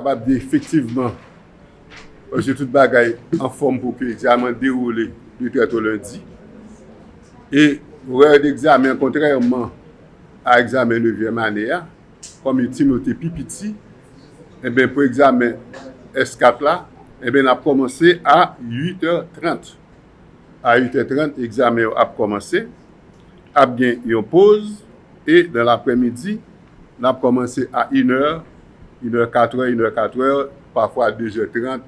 capable de dire effectivement, j'ai tout bagaille en forme pour que l'examen déroule du 30 au lundi. Et l'horaire d'examen, contrairement à l'examen 9e année, comme Timothée Pipiti, eh bien, pour l'examen S4 là, eh bien, on a commencé à 8h30. À 8h30, l'examen a commencé. A bien une pause. Et dans l'après-midi, on a commencé à 1h, 1h, 4h, 1h, 4h, parfois 2h30,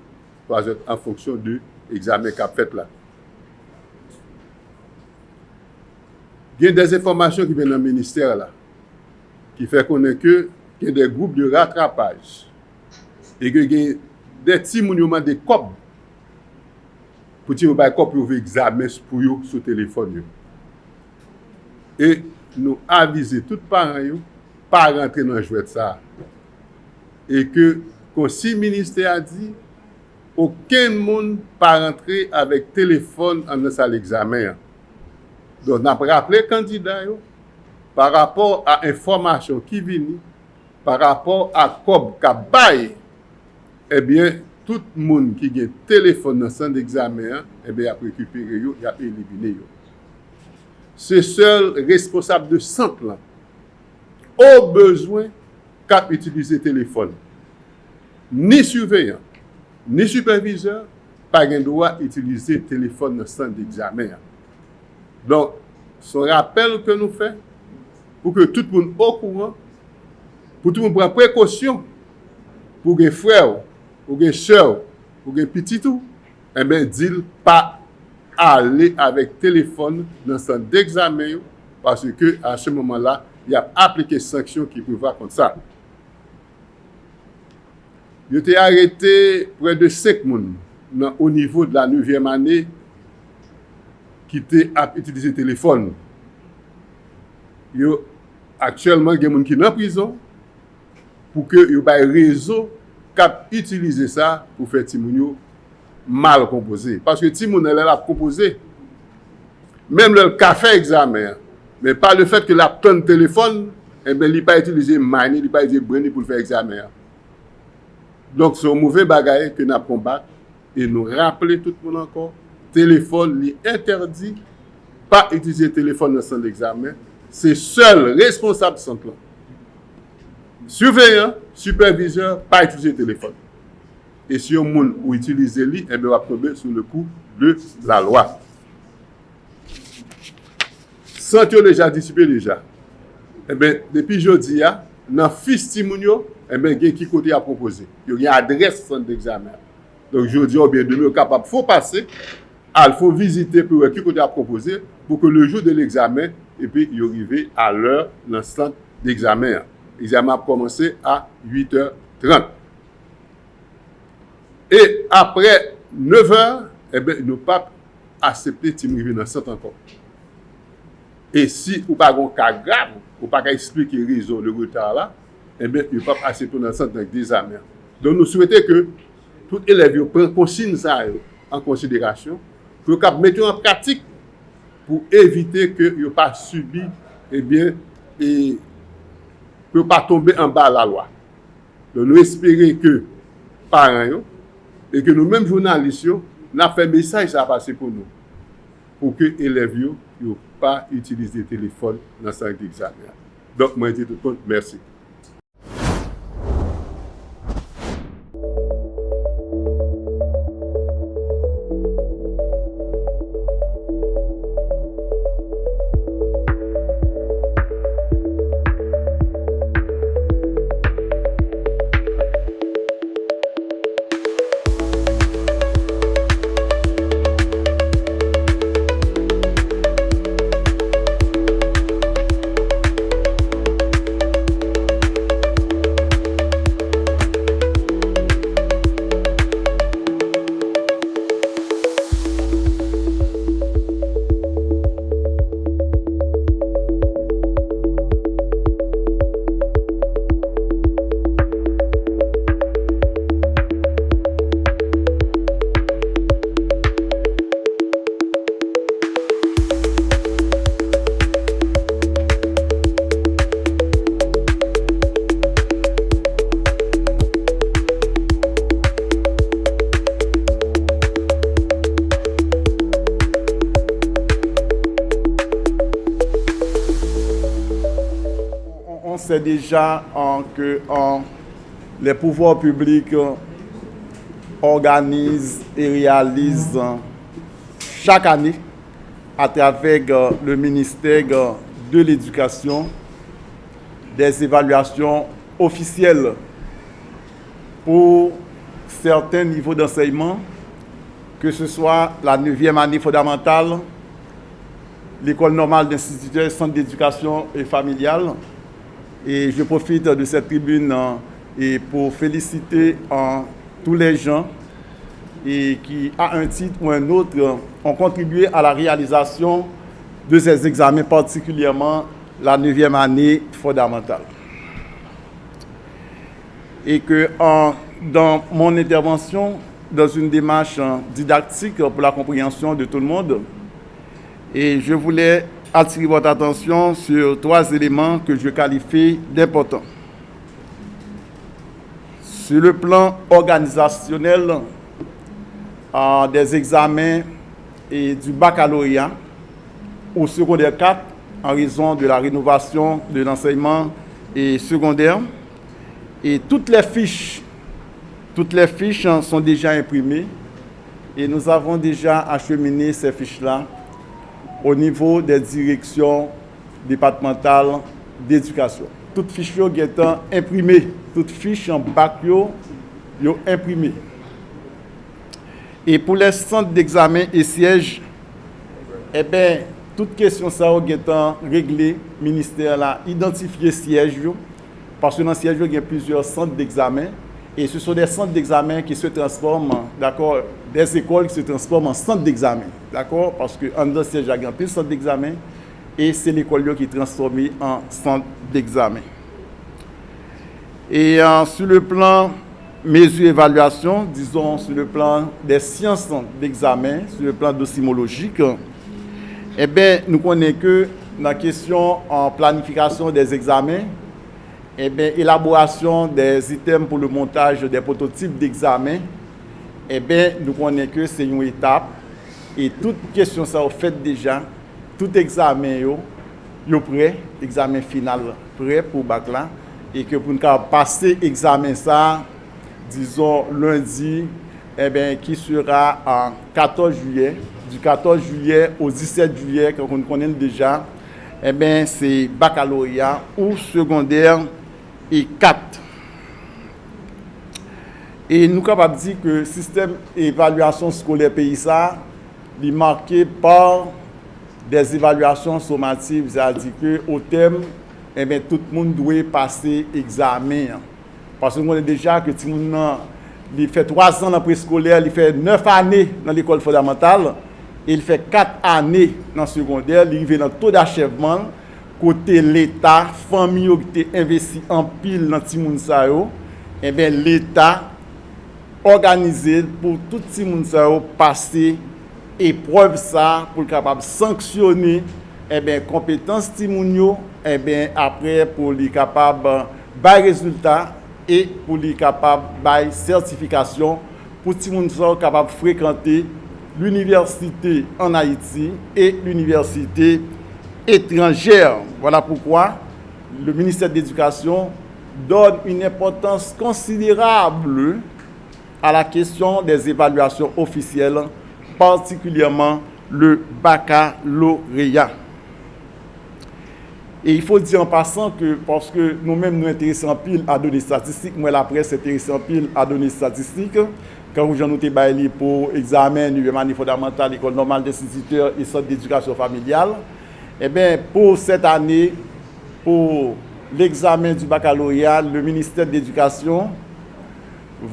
3h en fonction de l'examen qu'a fait là. Il y a des informations qui viennent dans le ministère là, qui fait connaître qu'il y a des groupes de rattrapage et que il y a des petits monuments de COP pour tirer des COP pour examiner pour eux sur le téléphone. Et nous aviser tous les parents de ne pas rentrer dans le jouet de ça. Et que, comme si le ministère a dit, aucun monde ne peut rentrer avec téléphone en salle d'examen. Donc, on a rappelé les candidats par rapport à l'information qui vient, par rapport à COB qui eh bien, tout le monde qui a un téléphone dans le centre d'examen, eh bien, a récupéré, il a éliminé. C'est seul responsable de centre là, au besoin qu'à utiliser le téléphone. Ni surveillant, ni superviseur, pas de droit d'utiliser le téléphone dans le centre d'examen. Donc, ce rappel que nous faisons, pour que tout le monde soit au courant, pour tout le monde prenne précaution, pour que les frères, pour que les soeurs, pour que les petits tout, eh bien, dis pas aller avec téléphone dans le centre d'examen, parce que à ce moment-là, il y a appliqué sanctions qui prévoient comme ça. Il a été arrêté près de 5 personnes au niveau de la 9e année qui a utilisé le téléphone. Actuellement, il y a des gens qui sont en prison pour que il y ait un réseau qui a utilisé ça pour faire Timounio mal composé. Parce que Timoun elle a composé. Même le café examen, mais pas le fait que la tonne téléphone, eh bien, il n'a pas utilisé Mani, il n'a pas utilisé Breni pour faire examen. Donc, c'est un mauvais bagage que nous combattons et nous rappeler tout le monde encore, téléphone est interdit, pas utiliser téléphone dans le centre d'examen, c'est seul responsable de centre. Surveillant, superviseur, pas utiliser téléphone. Et si on monde ou utiliser lui, eh bien, on va tomber sous le coup de la loi. Santé déjà dissipé déjà. Eh bien, depuis jeudi, dans fils Timounio, eh bien, il y a qui côté à proposer. Il y a une adresse centre d'examen. Donc, jeudi ou bien demain, capable, faut passer, il faut visiter pour qui côté à proposer pour que le jour de l'examen, et puis, il arrive à l'heure dans le centre d'examen. L'examen a commencé à 8h30. Et après 9h, eh bien, nous ne pouvons pas accepter de revenir dans le centre encore. Et si vous n'avez pas un cas grave, vous ne pouvez pas expliquer les raisons de retard là, eh bien, vous ne pouvez pas accepter dans le centre d'examen. Donc, nous souhaitons que tous les élèves prennent consigne ça en considération pour qu'ils mettent en pratique pour éviter que ils ne pas subi, eh bien, et que ne pas tomber en bas de la loi. Donc, nous espérons que parents et que nous-mêmes journalistes, nous avons fait un message à passer pour nous, pour que les élèves ne pas utiliser le téléphone dans le centre d'examen. Donc, moi, je dis tout le monde, merci. sait déjà que les pouvoirs publics organisent et réalisent chaque année à travers le ministère de l'Éducation des évaluations officielles pour certains niveaux d'enseignement, que ce soit la 9e année fondamentale, l'école normale d'instituteurs, centre d'éducation et familiale. Et je profite de cette tribune et pour féliciter tous les gens et qui, à un titre ou un autre, ont contribué à la réalisation de ces examens, particulièrement la 9e année fondamentale. Et que dans mon intervention, dans une démarche didactique pour la compréhension de tout le monde, et je voulais attirer votre attention sur 3 éléments que je qualifie d'importants. Sur le plan organisationnel des examens et du baccalauréat au secondaire 4, en raison de la rénovation de l'enseignement et secondaire, et toutes les fiches sont déjà imprimées et nous avons déjà acheminé ces fiches-là au niveau des directions départementales d'éducation. Toutes fiches sont imprimées, toutes fiches en bac sont imprimées. Et pour les centres d'examen et sièges, eh bien, toute question ça est réglée, le ministère a identifié sièges, parce que dans le siège, il y a plusieurs centres d'examen, et ce sont des centres d'examen qui se transforment, d'accord, des écoles qui se transforment en centres d'examen, d'accord, parce qu'en dans le siège, il y a plus de centres d'examen, et c'est l'école qui est transformée en centre d'examen. Et sur le plan mesure évaluation, disons sur le plan des sciences d'examen, sur le plan docimologique, eh bien, nous connaissons que dans la question en planification des examens, eh bien, élaboration des items pour le montage des prototypes d'examen, eh bien, nous connaissons que c'est une étape et toute question ça fait déjà, tout examen est prêt, examen final prêt pour bac là, et que pour nous passer examen ça, disons lundi, eh bien, qui sera en 14 juillet, du 14 juillet au 17 juillet, comme nous connaissons déjà, eh bien, c'est baccalauréat ou secondaire et 4. Et nous sommes capables de dire que le système d'évaluation scolaire pays ça est marqué par des évaluations sommatives, c'est-à-dire qu'au thème, eh bien, tout le monde doit passer examen. Parce que nous connaissons déjà que tout le monde il fait 3 ans dans le préscolaire, il fait 9 années dans l'école fondamentale, et il fait 4 années dans le secondaire, il arrive dans le taux d'achèvement, côté l'État, famille qui a investi en pile dans tout le monde, et bien l'État organisé pour tout le monde passer épreuve ça pour capable sanctionner et bien compétences timonio et bien après pour les capable bail résultat et pour les capable bail certification pour tout le monde capable fréquenter l'université en Haïti et l'université étrangère. Voilà pourquoi le ministère de l'Éducation donne une importance considérable à la question des évaluations officielles, particulièrement le baccalauréat. Et il faut dire en passant que, parce que nous-mêmes nous intéressons pile à donner statistiques, moi la presse s'intéresse pile à donner statistiques, quand vous nous avez pour examen du année fondamentale, école normale d'instituteurs et centre d'éducation familiale, eh bien, pour cette année, pour l'examen du baccalauréat, le ministère de l'Éducation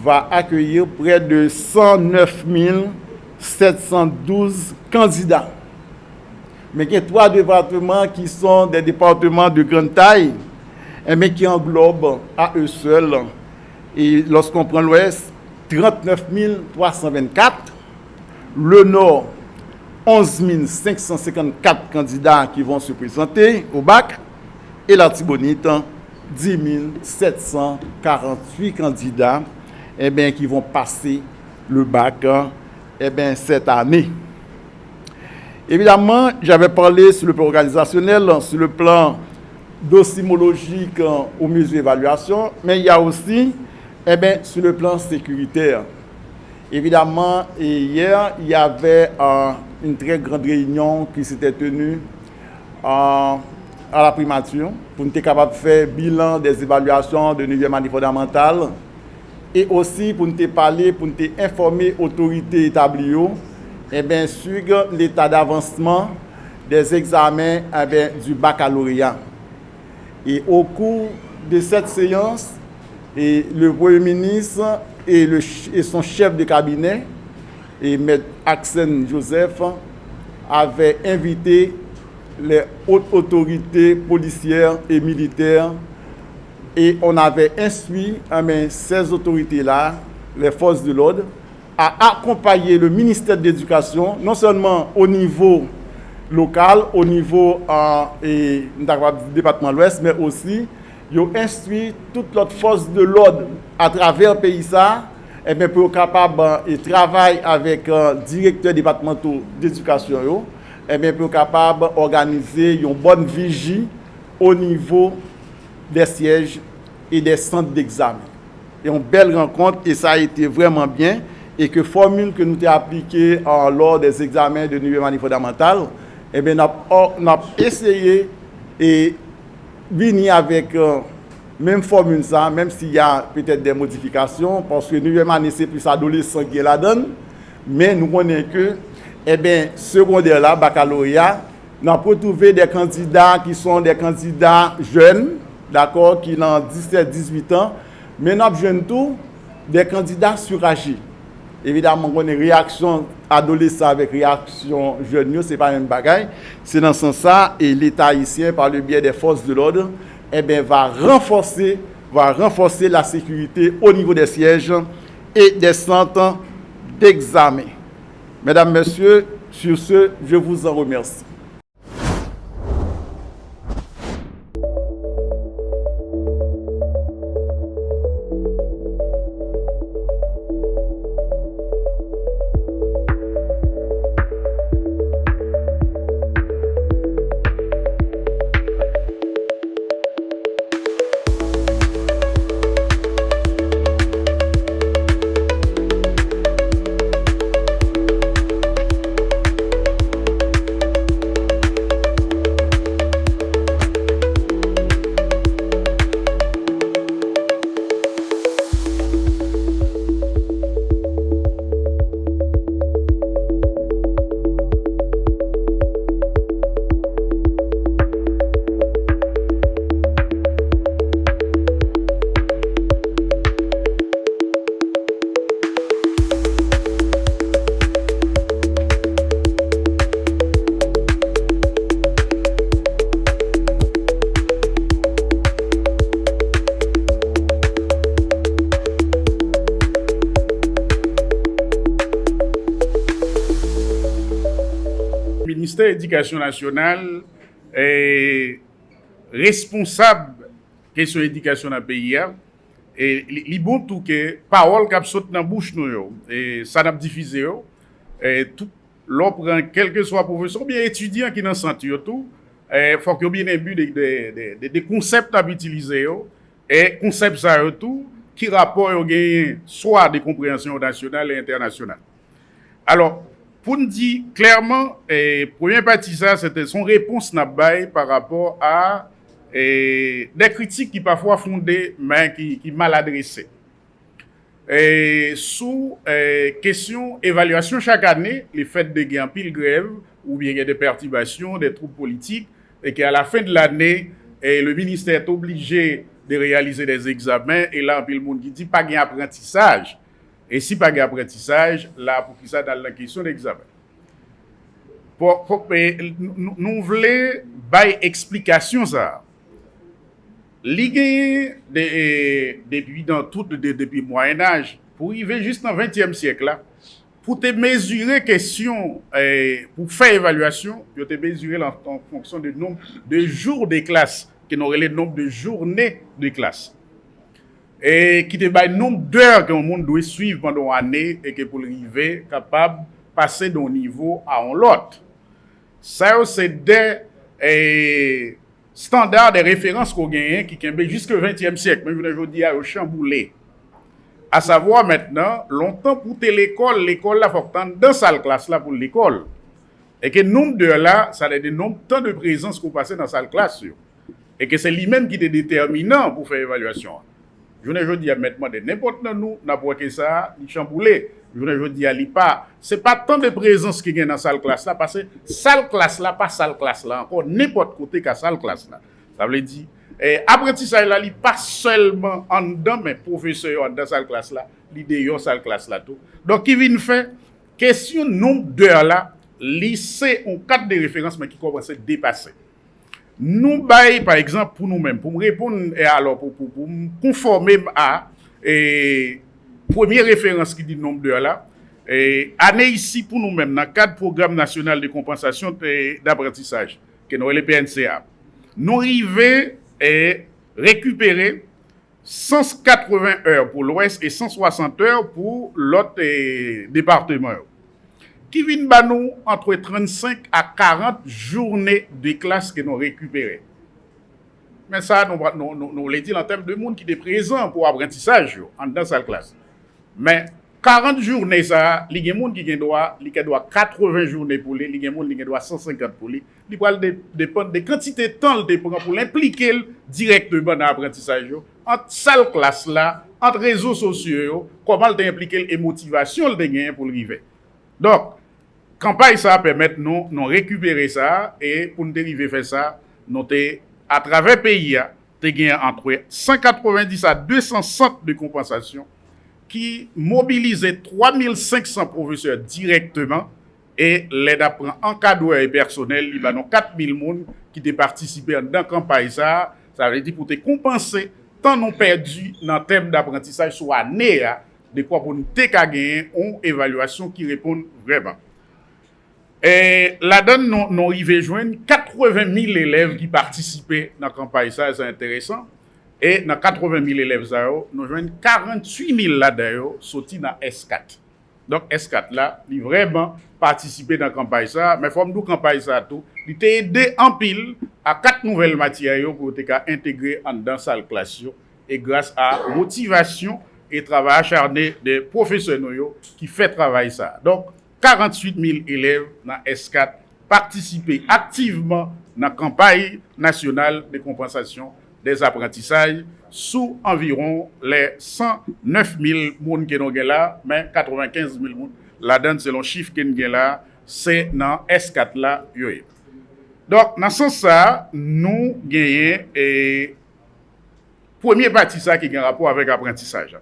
va accueillir près de 109 712 candidats. Mais il y a 3 départements qui sont des départements de grande taille, mais qui englobent à eux seuls, et lorsqu'on prend l'Ouest, 39 324, le Nord, 11 554 candidats qui vont se présenter au bac, et la Tibonite, 10 748 candidats eh bien, qui vont passer le bac eh bien, cette année. Évidemment, j'avais parlé sur le plan organisationnel, sur le plan docimologique aux mesures d'évaluation, mais il y a aussi sur le plan sécuritaire. Évidemment, hier, il y avait une très grande réunion qui s'était tenue à la primature pour nous être capable de faire bilan des évaluations de 9e année fondamentale et aussi pour nous parler, pour nous informer autorités établies sur l'état d'avancement des examens du baccalauréat. Et au cours de cette séance, le Premier ministre et son chef de cabinet, et M. Axen Joseph, avaient invité les hautes autorités policières et militaires et on avait instruit ces autorités-là, les forces de l'ordre, à accompagner le ministère de l'Éducation, non seulement au niveau local, au niveau du département de l'Ouest, mais aussi ils ont instruit toute l'autre force de l'ordre à travers le pays pour être capable de travailler avec directeurs départementaux d'éducation pour être capable d'organiser une bonne vigie au niveau des sièges et des centres d'examen. Et une belle rencontre et ça a été vraiment bien et que formule que nous avons appliquée lors des examens de 9e année fondamentale, nous avons essayé et venir avec même formule ça, même s'il y a peut-être des modifications, parce que 9e année c'est plus adolescent qui la donne, mais nous connaissons que secondaire là, baccalauréat, nous avons retrouvé des candidats qui sont des candidats jeunes, d'accord, qui ont 17-18 ans, mais nous avons tout des candidats surâgés. Évidemment, on a une réaction adolescent avec réaction jeune, ce n'est pas le même bagaille. C'est dans ce sens-là, et l'État haïtien, par le biais des forces de l'ordre, va renforcer la sécurité au niveau des sièges et des centres d'examen. Mesdames, Messieurs, sur ce, je vous en remercie. Le ministère de l'Éducation nationale est responsable de la question de l'éducation dans le pays. Et il est bon tout que parole qui saute dans la bouche nous et ça n'a pas diffusé et tout l'on prend quel que soit professeur ou bien étudiant qui dans santé tout faut que bien un but des concepts à utiliser et concepts ça tout qui rapport au gain soit de compréhension nationale et internationale. Alors pour nous dire clairement, première partie ça, c'était son réponse n'a pas par rapport à des critiques qui parfois fondées, mais qui mal adressées. Sous question évaluation chaque année, les faits de gain pile grève ou bien des perturbations, des troubles politiques, et qu'à la fin de l'année, le ministère est obligé de réaliser des examens, et là, le monde qui dit pas gain apprentissage. Et si pas d'apprentissage, là, pour qui ça dans la question d'examen. Nous voulons bailler explication ça. Ligue depuis le Moyen-Âge, pour arriver juste dans le 20e siècle, là, pour te mesurer question, pour faire évaluation, pour te mesurer en fonction du nombre de jours de classe, qui n'aurait le nombre de journées de classe. Et qui te bat le nombre d'heures que le monde doit suivre pendant une année et que pour arriver capable de passer d'un niveau à un autre. Ça, c'est standard des références qu'on gagne qui kembe jusqu'au 20e siècle, même je dis à chamboulé. À savoir maintenant, longtemps pour l'école là faut que dans salle classe là pour l'école. Et que nombre de là, ça a des nombres temps de présence qu'on passait dans salle classe. Et que c'est lui-même qui est déterminant pour faire l'évaluation. Je ne dis maintenant de n'importe nous, n'a pas que ça, il chamboulé. Je ne dis pas, c'est pas tant de présence qui gagne dans salle classe là, parce que salle classe là, pas salle classe là, encore n'importe côté qu'à salle classe là. Ça veut dire, apprentissage là, il pas seulement en dedans, mais professeur en dans salle classe là, l'idée en salle classe là tout. Donc, qui vient faire, question nombre d'heures là, lycée, on cadre de référence, mais qui commence à dépasser. Nous bail par exemple pour nous-mêmes pour me répondre et alors pour me conformer à première référence qui dit nombre d'heures là année ici pour nous-mêmes dans le cadre programme national de compensation d'apprentissage que nous le PNCA nous arrivons et récupérer 180 heures pour l'ouest et 160 heures pour l'autre département qui viennent ba nous entre 35 à 40 journées de classe que nous récupérons. Mais ça, nous le dit en termes de monde qui est présent pour apprentissage dans cette classe. Mais 40 journées, ça, il y a des gens qui doivent 80 journées pour lui, il y a des gens qui doivent 150 pour lui. Il va dépendre de quantité de temps pour l'impliquer directement dans l'apprentissage. Entre cette classe là, entre réseaux sociaux, comment l'impliquer et motivation de gagner pour l'arrivée. Donc, campagne ça permet nous récupérer ça et pour nous dériver faire ça, nous à travers le pays, nous gagné entre 190 à 200 centres de compensation qui mobilisaient 3500 professeurs directement et l'aide à prendre encadreurs et personnel, il y a 4000 personnes qui ont participé dans la campagne ça veut dire pour te compenser tant nous perdu dans le thème d'apprentissage sur l'année de quoi pour nous gagner une évaluation qui répond vraiment. Et là-dedans, nous arrivons à joindre 80 000 élèves qui participaient dans la campagne, ça c'est intéressant. Et dans 80 000 élèves, nous joignons 48 000 là-dedans sortis dans S4. Donc S4 là, ils vraiment participé dans la campagne, ça, mais il faut que nous campagne ça tout. Il t'a aidé en pile à 4 nouvelles matières pour intégrer dans la classe. Et grâce à la motivation et travail acharné des professeurs qui fait travail ça. Donc, 48 000 élèves dans S4 participent activement dans la campagne nationale de compensation des apprentissages sous environ les 109 000 personnes qui sont là, mais 95 000 personnes là-dedans, selon le chiffre qui est là, c'est dans S4 là. Donc, dans ce sens ça, nous gagnons et premier partie ça qui a un rapport avec l'apprentissage.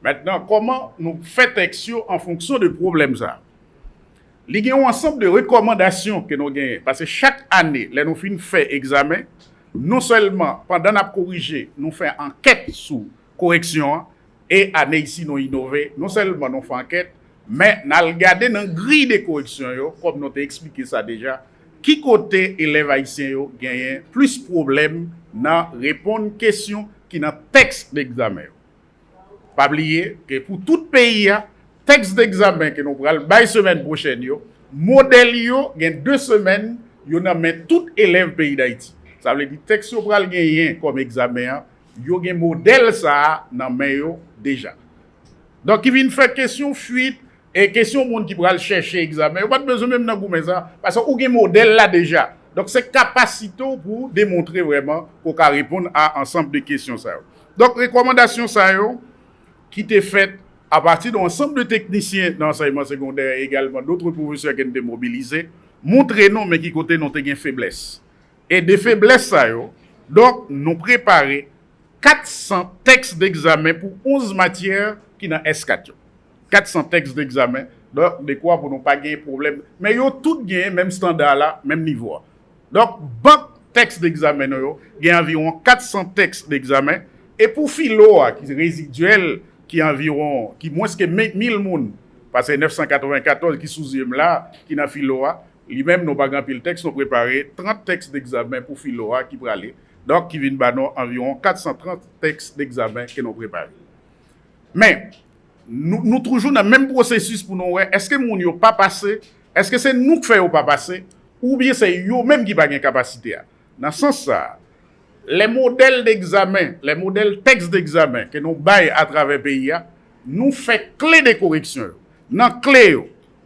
Maintenant, comment nous faisons action en fonction de problèmes ça? Il y a un ensemble de recommandations que nous gagnons. Parce que chaque année, là, nous faisons examen, non seulement pendant la corriger, nous faisons enquête sur correction, et année ici, nous innovons, non seulement nous faisons enquête, mais nous regardons dans la grille de correction, comme nous avons expliqué ça déjà, qui côté élèves haïtiens gagnent plus de problèmes dans répondre aux questions qui dans le texte d'examen. Pas oublier que pour tout pays, texte d'examen que nous prenons la semaine prochaine, modèle il y a 2 semaines, il y a tout élève pays d'Haïti. Ça veut dire que texte pral gagner comme examen, il y a un modèle ça dans main déjà. Donc il vient faire question fuite et question monde qui pral chercher examen, pas besoin même dans goumé ça parce que ou un modèle là déjà. Donc c'est capacité pour démontrer vraiment pour répondre à ensemble de questions ça. Donc recommandation ça qui était faite à partir d'un ensemble de techniciens d'enseignement secondaire et également d'autres professeurs qui ont été mobilisés, montrer nous, mais qui côté nous avons faiblesse. Et des faiblesses, ça, donc nous préparons 400 textes d'examen pour 11 matières qui sont dans S4. 400 textes d'examen, donc de quoi pour ne pas gagner problème. Mais ils ont tout gagné, même standard là, même niveau. Donc, bon texte d'examen, il y a environ 400 textes d'examen. Et pour philo, qui est résiduel, qui est environ, qui moins que 1000 personnes, parce que 994 qui sous là, qui n'a philo, lui-même nous pas grand pile texte, nous préparé 30 textes d'examen pour philo qui pour aller. Donc qui viennent environ 430 textes d'examen que nous préparé. Mais nous toujours dans le même processus pour nous est-ce que moun yo pas passé, est-ce que c'est nous qui faisons pas passer ou bien c'est yo même qui pas gain capacité. Dans ce sens ça, les modèles d'examen, les modèles textes d'examen que nous baillons à travers le pays, nous fait clé de correction. Dans clé,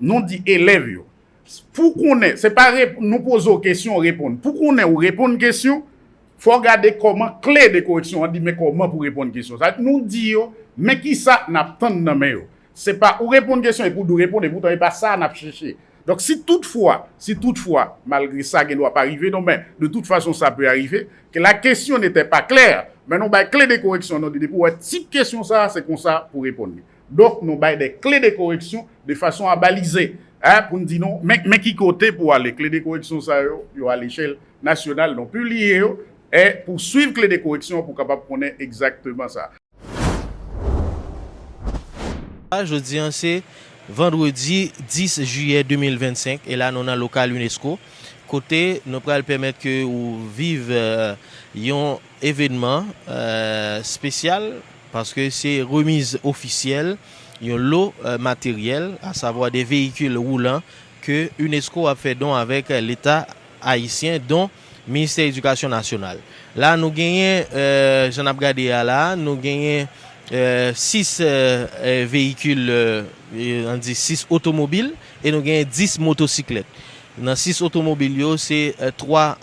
nous dit élèves. Pour qu'on ait, c'est pas nous poser aux questions, répondre. Pour qu'on ait ou répondre aux questions, faut regarder comment clé de correction, on dit mais comment pour répondre aux questions. Ça nous dit, mais qui ça n'a pas de nom. C'est pas ou répondre aux questions et pour nous répondre, et pourtant, c'est pas ça n'a cherché. Donc, si toutefois, malgré ça, qui ne doit pas arriver, non, mais de toute façon, ça peut arriver, que la question n'était pas claire, mais nous avons des clés de correction, nous disons, pour type question, ça, c'est comme ça pour répondre. Donc, nous avons des clés de correction de façon à baliser, hein, pour nous dire non, mais qui côté pour aller, clés de correction, ça, à l'échelle nationale, non plus lié, et pour suivre clés de correction, pour capable connaître exactement ça. Je dis, c'est vendredi 10 juillet 2025 et là nous avons local UNESCO côté nous pourrons permettre que vous vivez un événement spécial parce que c'est remise officielle un lot matériel à savoir des véhicules roulants que UNESCO a fait don avec l'État haïtien dont ministère de l'Éducation nationale. Là nous gagnons j'en ai regardé là nous gagnons 6 véhicules, on dit 6 automobiles et nous avons 10 motocyclettes. Dans 6 automobiles, c'est 3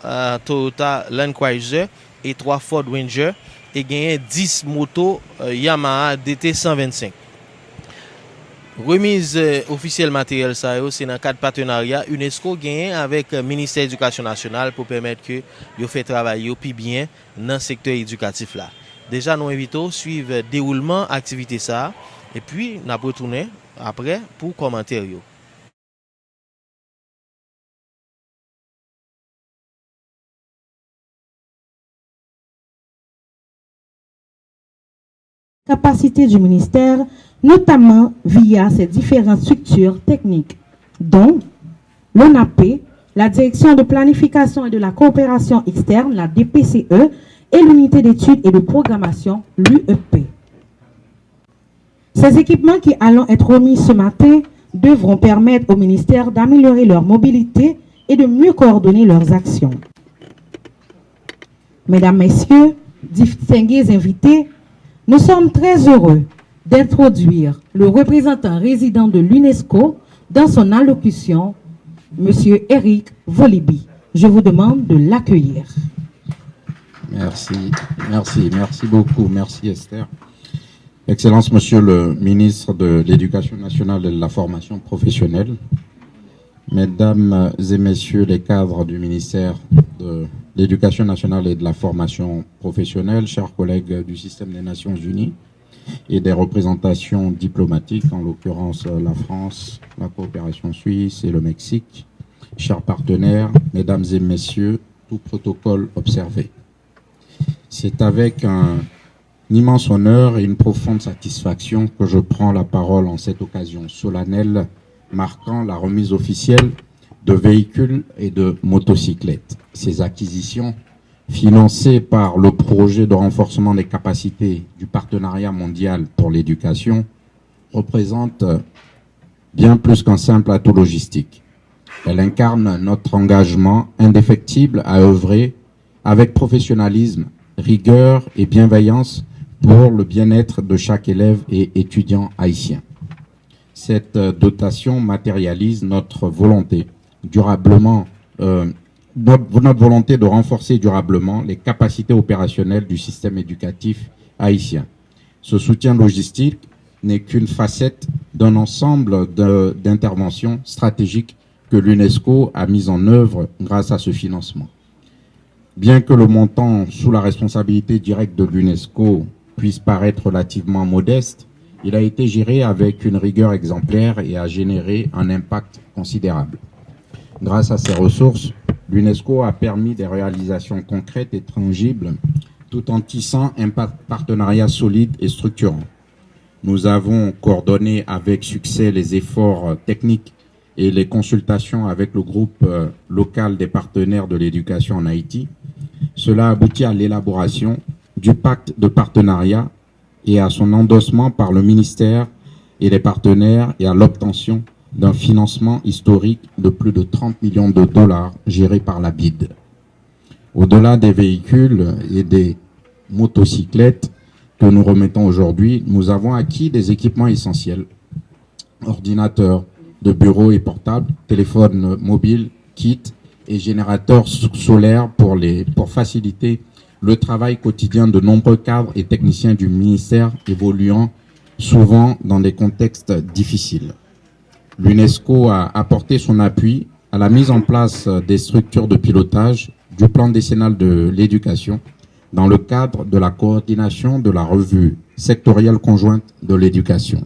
Toyota Land Cruiser et 3 Ford Ranger et nous 10 motos Yamaha DT 125. Remise officielle matériel, c'est dans le cadre partenariat UNESCO gagné avec le ministère de l'Éducation nationale pour permettre que vous fait travailler plus bien dans le secteur éducatif là. Déjà, nous invitons à suivre le déroulement de l'activité ça et puis nous retourner après pour commentaire. Capacité du ministère, notamment via ses différentes structures techniques, dont l'ONAP, la Direction de planification et de la coopération externe, la DPCE, et l'unité d'études et de programmation, l'UEP. Ces équipements qui allont être remis ce matin devront permettre au ministère d'améliorer leur mobilité et de mieux coordonner leurs actions. Mesdames, Messieurs, distingués invités, nous sommes très heureux d'introduire le représentant résident de l'UNESCO dans son allocution, M. Eric Volibi. Je vous demande de l'accueillir. Merci beaucoup. Merci Esther. Excellence, Monsieur le ministre de l'Éducation nationale et de la formation professionnelle, Mesdames et Messieurs les cadres du ministère de l'Éducation nationale et de la formation professionnelle, chers collègues du système des Nations Unies et des représentations diplomatiques, en l'occurrence la France, la coopération suisse et le Mexique, chers partenaires, Mesdames et Messieurs, tout protocole observé. C'est avec un immense honneur et une profonde satisfaction que je prends la parole en cette occasion solennelle marquant la remise officielle de véhicules et de motocyclettes. Ces acquisitions, financées par le projet de renforcement des capacités du partenariat mondial pour l'éducation, représentent bien plus qu'un simple atout logistique. Elle incarne notre engagement indéfectible à œuvrer avec professionnalisme, rigueur et bienveillance pour le bien-être de chaque élève et étudiant haïtien. Cette dotation matérialise notre volonté notre volonté de renforcer durablement les capacités opérationnelles du système éducatif haïtien. Ce soutien logistique n'est qu'une facette d'un ensemble d'interventions stratégiques que l'UNESCO a mis en œuvre grâce à ce financement. Bien que le montant sous la responsabilité directe de l'UNESCO puisse paraître relativement modeste, il a été géré avec une rigueur exemplaire et a généré un impact considérable. Grâce à ces ressources, l'UNESCO a permis des réalisations concrètes et tangibles tout en tissant un partenariat solide et structurant. Nous avons coordonné avec succès les efforts techniques et les consultations avec le groupe local des partenaires de l'éducation en Haïti. Cela aboutit à l'élaboration du pacte de partenariat et à son endossement par le ministère et les partenaires et à l'obtention d'un financement historique de plus de 30 millions de dollars géré par la BID. Au-delà des véhicules et des motocyclettes que nous remettons aujourd'hui, nous avons acquis des équipements essentiels, ordinateurs de bureau et portables, téléphones mobiles, kits et générateurs solaires pour faciliter le travail quotidien de nombreux cadres et techniciens du ministère évoluant souvent dans des contextes difficiles. L'UNESCO a apporté son appui à la mise en place des structures de pilotage du plan décennal de l'éducation dans le cadre de la coordination de la revue sectorielle conjointe de l'éducation.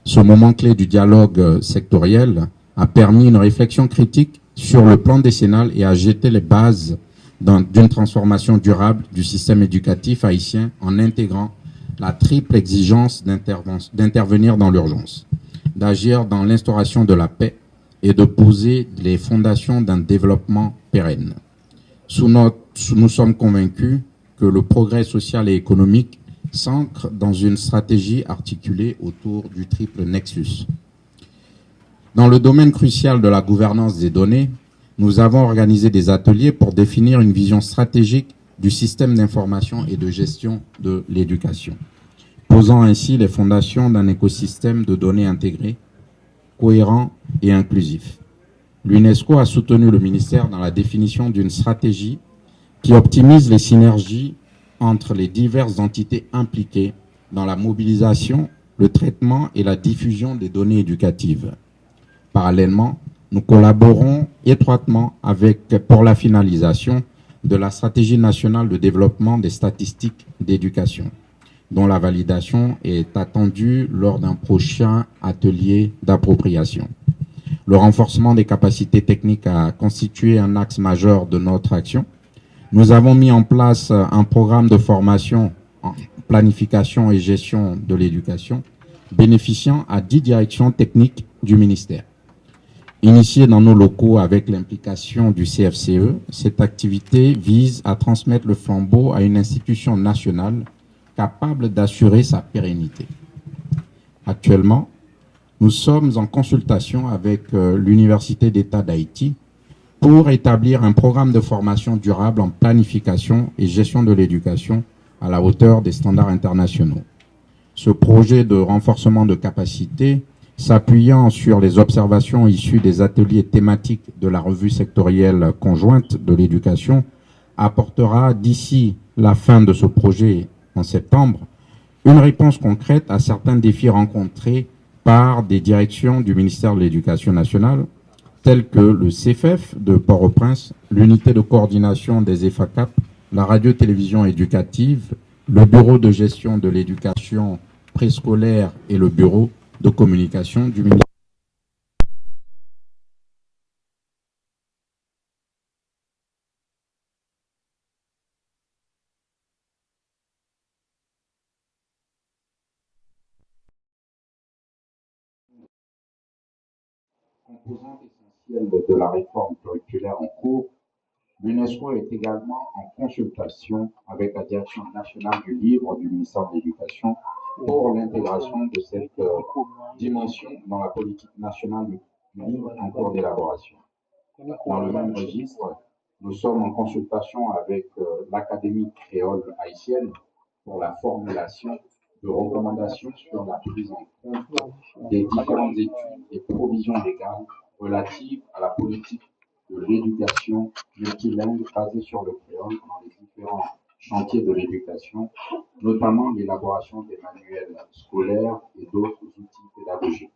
Ce moment clé du dialogue sectoriel a permis une réflexion critique sur le plan décennal et a jeté les bases d'une transformation durable du système éducatif haïtien en intégrant la triple exigence d'intervenir dans l'urgence, d'agir dans l'instauration de la paix et de poser les fondations d'un développement pérenne. Nous sommes convaincus que le progrès social et économique s'ancre dans une stratégie articulée autour du triple nexus. Dans le domaine crucial de la gouvernance des données, nous avons organisé des ateliers pour définir une vision stratégique du système d'information et de gestion de l'éducation, posant ainsi les fondations d'un écosystème de données intégré, cohérent et inclusif. L'UNESCO a soutenu le ministère dans la définition d'une stratégie qui optimise les synergies entre les diverses entités impliquées dans la mobilisation, le traitement et la diffusion des données éducatives. Parallèlement, nous collaborons étroitement pour la finalisation de la stratégie nationale de développement des statistiques d'éducation, dont la validation est attendue lors d'un prochain atelier d'appropriation. Le renforcement des capacités techniques a constitué un axe majeur de notre action. Nous avons mis en place un programme de formation en planification et gestion de l'éducation, bénéficiant à 10 directions techniques du ministère. Initiée dans nos locaux avec l'implication du CFCE, cette activité vise à transmettre le flambeau à une institution nationale capable d'assurer sa pérennité. Actuellement, nous sommes en consultation avec l'Université d'État d'Haïti pour établir un programme de formation durable en planification et gestion de l'éducation à la hauteur des standards internationaux. Ce projet de renforcement de capacité, s'appuyant sur les observations issues des ateliers thématiques de la revue sectorielle conjointe de l'éducation, apportera d'ici la fin de ce projet en septembre une réponse concrète à certains défis rencontrés par des directions du ministère de l'Éducation nationale, tels que le CFF de Port-au-Prince, l'unité de coordination des EFACAP, la radio-télévision éducative, le bureau de gestion de l'éducation préscolaire et le bureau de communication du ministère. Composante essentielle de la réforme curriculaire en cours, l'UNESCO est également en consultation avec la Direction nationale du livre du ministère de l'Éducation pour l'intégration de cette dimension dans la politique nationale du livre en cours d'élaboration. Dans le même registre, nous sommes en consultation avec l'Académie créole haïtienne pour la formulation de recommandations sur la prise en compte des différentes études et provisions légales relatives à la politique de l'éducation multilingue basée sur le créole dans les différents chantiers de l'éducation, notamment l'élaboration des manuels scolaires et d'autres outils pédagogiques.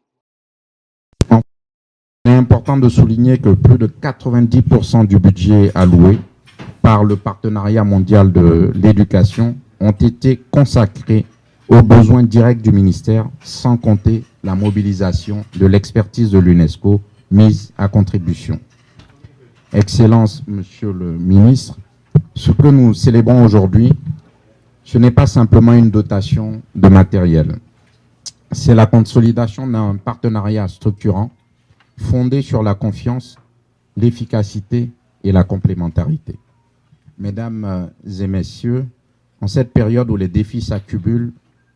Il est important de souligner que plus de 90% du budget alloué par le Partenariat mondial de l'éducation ont été consacrés aux besoins directs du ministère, sans compter la mobilisation de l'expertise de l'UNESCO mise à contribution. Excellence, Monsieur le Ministre, ce que nous célébrons aujourd'hui, ce n'est pas simplement une dotation de matériel. C'est la consolidation d'un partenariat structurant fondé sur la confiance, l'efficacité et la complémentarité. Mesdames et messieurs, en cette période où les défis s'accumulent,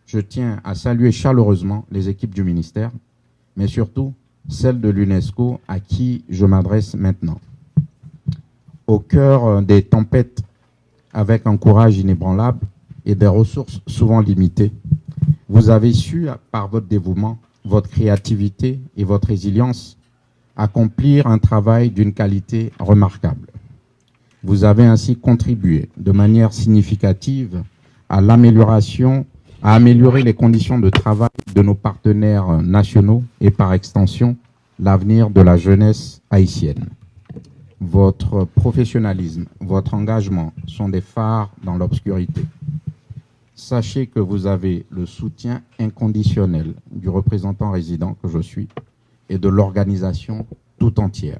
je tiens à saluer chaleureusement les équipes du ministère, mais surtout celles de l'UNESCO à qui je m'adresse maintenant. au cœur des tempêtes avec un courage inébranlable et des ressources souvent limitées. Vous avez su, par votre dévouement, votre créativité et votre résilience, accomplir un travail d'une qualité remarquable. Vous avez ainsi contribué de manière significative à améliorer les conditions de travail de nos partenaires nationaux et par extension, l'avenir de la jeunesse haïtienne. Votre professionnalisme, votre engagement sont des phares dans l'obscurité. Sachez que vous avez le soutien inconditionnel du représentant résident que je suis et de l'organisation tout entière.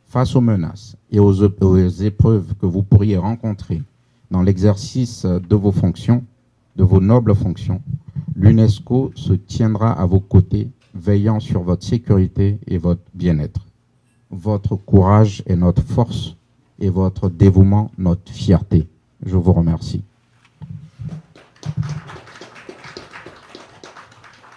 Face aux menaces et aux épreuves que vous pourriez rencontrer dans l'exercice de vos fonctions, de vos nobles fonctions, l'UNESCO se tiendra à vos côtés, veillant sur votre sécurité et votre bien-être. Votre courage est notre force et votre dévouement notre fierté. Je vous remercie.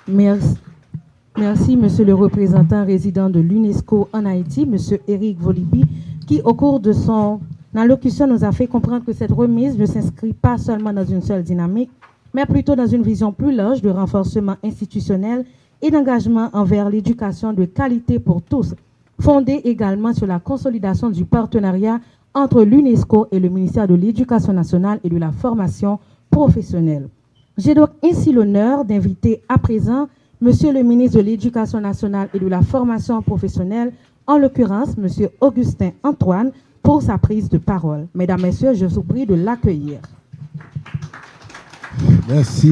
Merci, monsieur le représentant résident de l'UNESCO en Haïti, monsieur Éric Volibi, qui, au cours de son allocution, nous a fait comprendre que cette remise ne s'inscrit pas seulement dans une seule dynamique, mais plutôt dans une vision plus large de renforcement institutionnel et d'engagement envers l'éducation de qualité pour tous, fondée également sur la consolidation du partenariat entre l'UNESCO et le ministère de l'Éducation nationale et de la formation professionnelle. J'ai donc ainsi l'honneur d'inviter à présent Monsieur le ministre de l'Éducation nationale et de la formation professionnelle, en l'occurrence Monsieur Augustin Antoine, pour sa prise de parole. Mesdames, Messieurs, je vous prie de l'accueillir. Merci.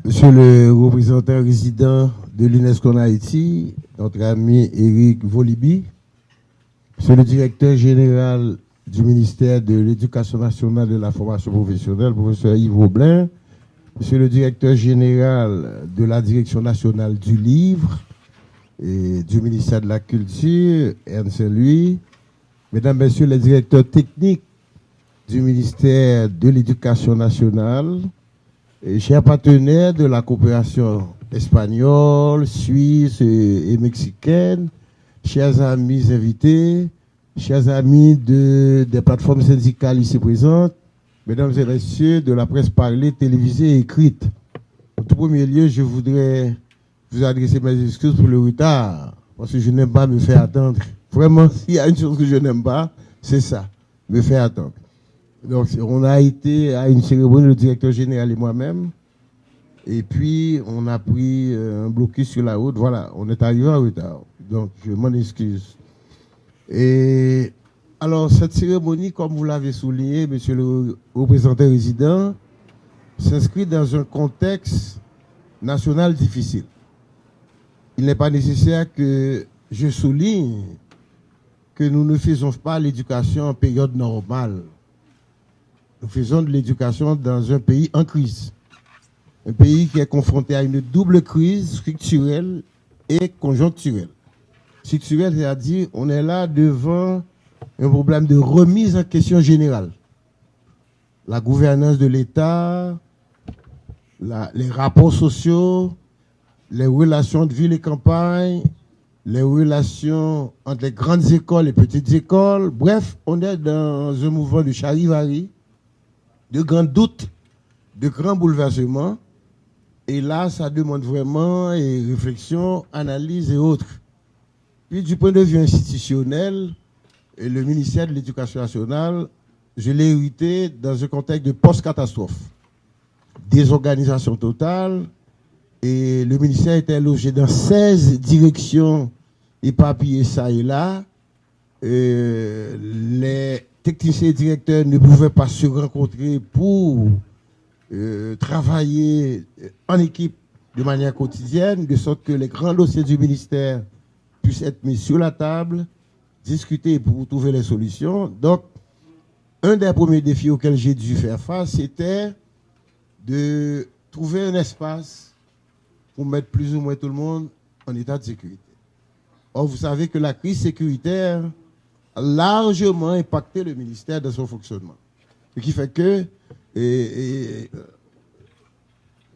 Monsieur le représentant résident de l'UNESCO en Haïti, notre ami Éric Volibi, Monsieur le directeur général du ministère de l'Éducation nationale et de la formation professionnelle, professeur Yves Roblin, Monsieur le directeur général de la Direction nationale du livre et du ministère de la Culture, Ernst Saint-Louis, Mesdames, Messieurs les directeurs techniques du ministère de l'Éducation nationale, et chers partenaires de la coopération espagnole, suisse et mexicaine, chers amis invités, chers amis des plateformes syndicales ici présentes, Mesdames et Messieurs de la presse parlée, télévisée et écrite. En tout premier lieu, je voudrais vous adresser mes excuses pour le retard, parce que je n'aime pas me faire attendre. Vraiment, s'il y a une chose que je n'aime pas, c'est ça, me faire attendre. Donc, on a été à une cérémonie, le directeur général et moi-même, et puis on a pris un blocus sur la route. Voilà, on est arrivé en retard. Donc, je m'en excuse. Et alors, cette cérémonie, comme vous l'avez souligné, monsieur le représentant résident, s'inscrit dans un contexte national difficile. Il n'est pas nécessaire que je souligne que nous ne faisons pas l'éducation en période normale. Nous faisons de l'éducation dans un pays en crise. Un pays qui est confronté à une double crise structurelle et conjoncturelle. Structurelle, c'est-à-dire on est là devant un problème de remise en question générale. La gouvernance de l'État, les rapports sociaux, les relations de ville et campagne, les relations entre les grandes écoles et petites écoles. Bref, on est dans un mouvement de charivari, de grands doutes, de grands bouleversements. Et là, ça demande vraiment réflexion, analyse et autres. Puis du point de vue institutionnel, et le ministère de l'Éducation nationale, je l'ai hérité dans un contexte de post-catastrophe. Désorganisation totale, et le ministère était logé dans 16 directions éparpillées ça et là. Les techniciens et directeurs ne pouvaient pas se rencontrer pour travailler en équipe de manière quotidienne, de sorte que les grands dossiers du ministère puissent être mis sur la table, discuter pour trouver les solutions. Donc, un des premiers défis auxquels j'ai dû faire face, c'était de trouver un espace pour mettre plus ou moins tout le monde en état de sécurité. Or, vous savez que la crise sécuritaire a largement impacté le ministère dans son fonctionnement. Ce qui fait que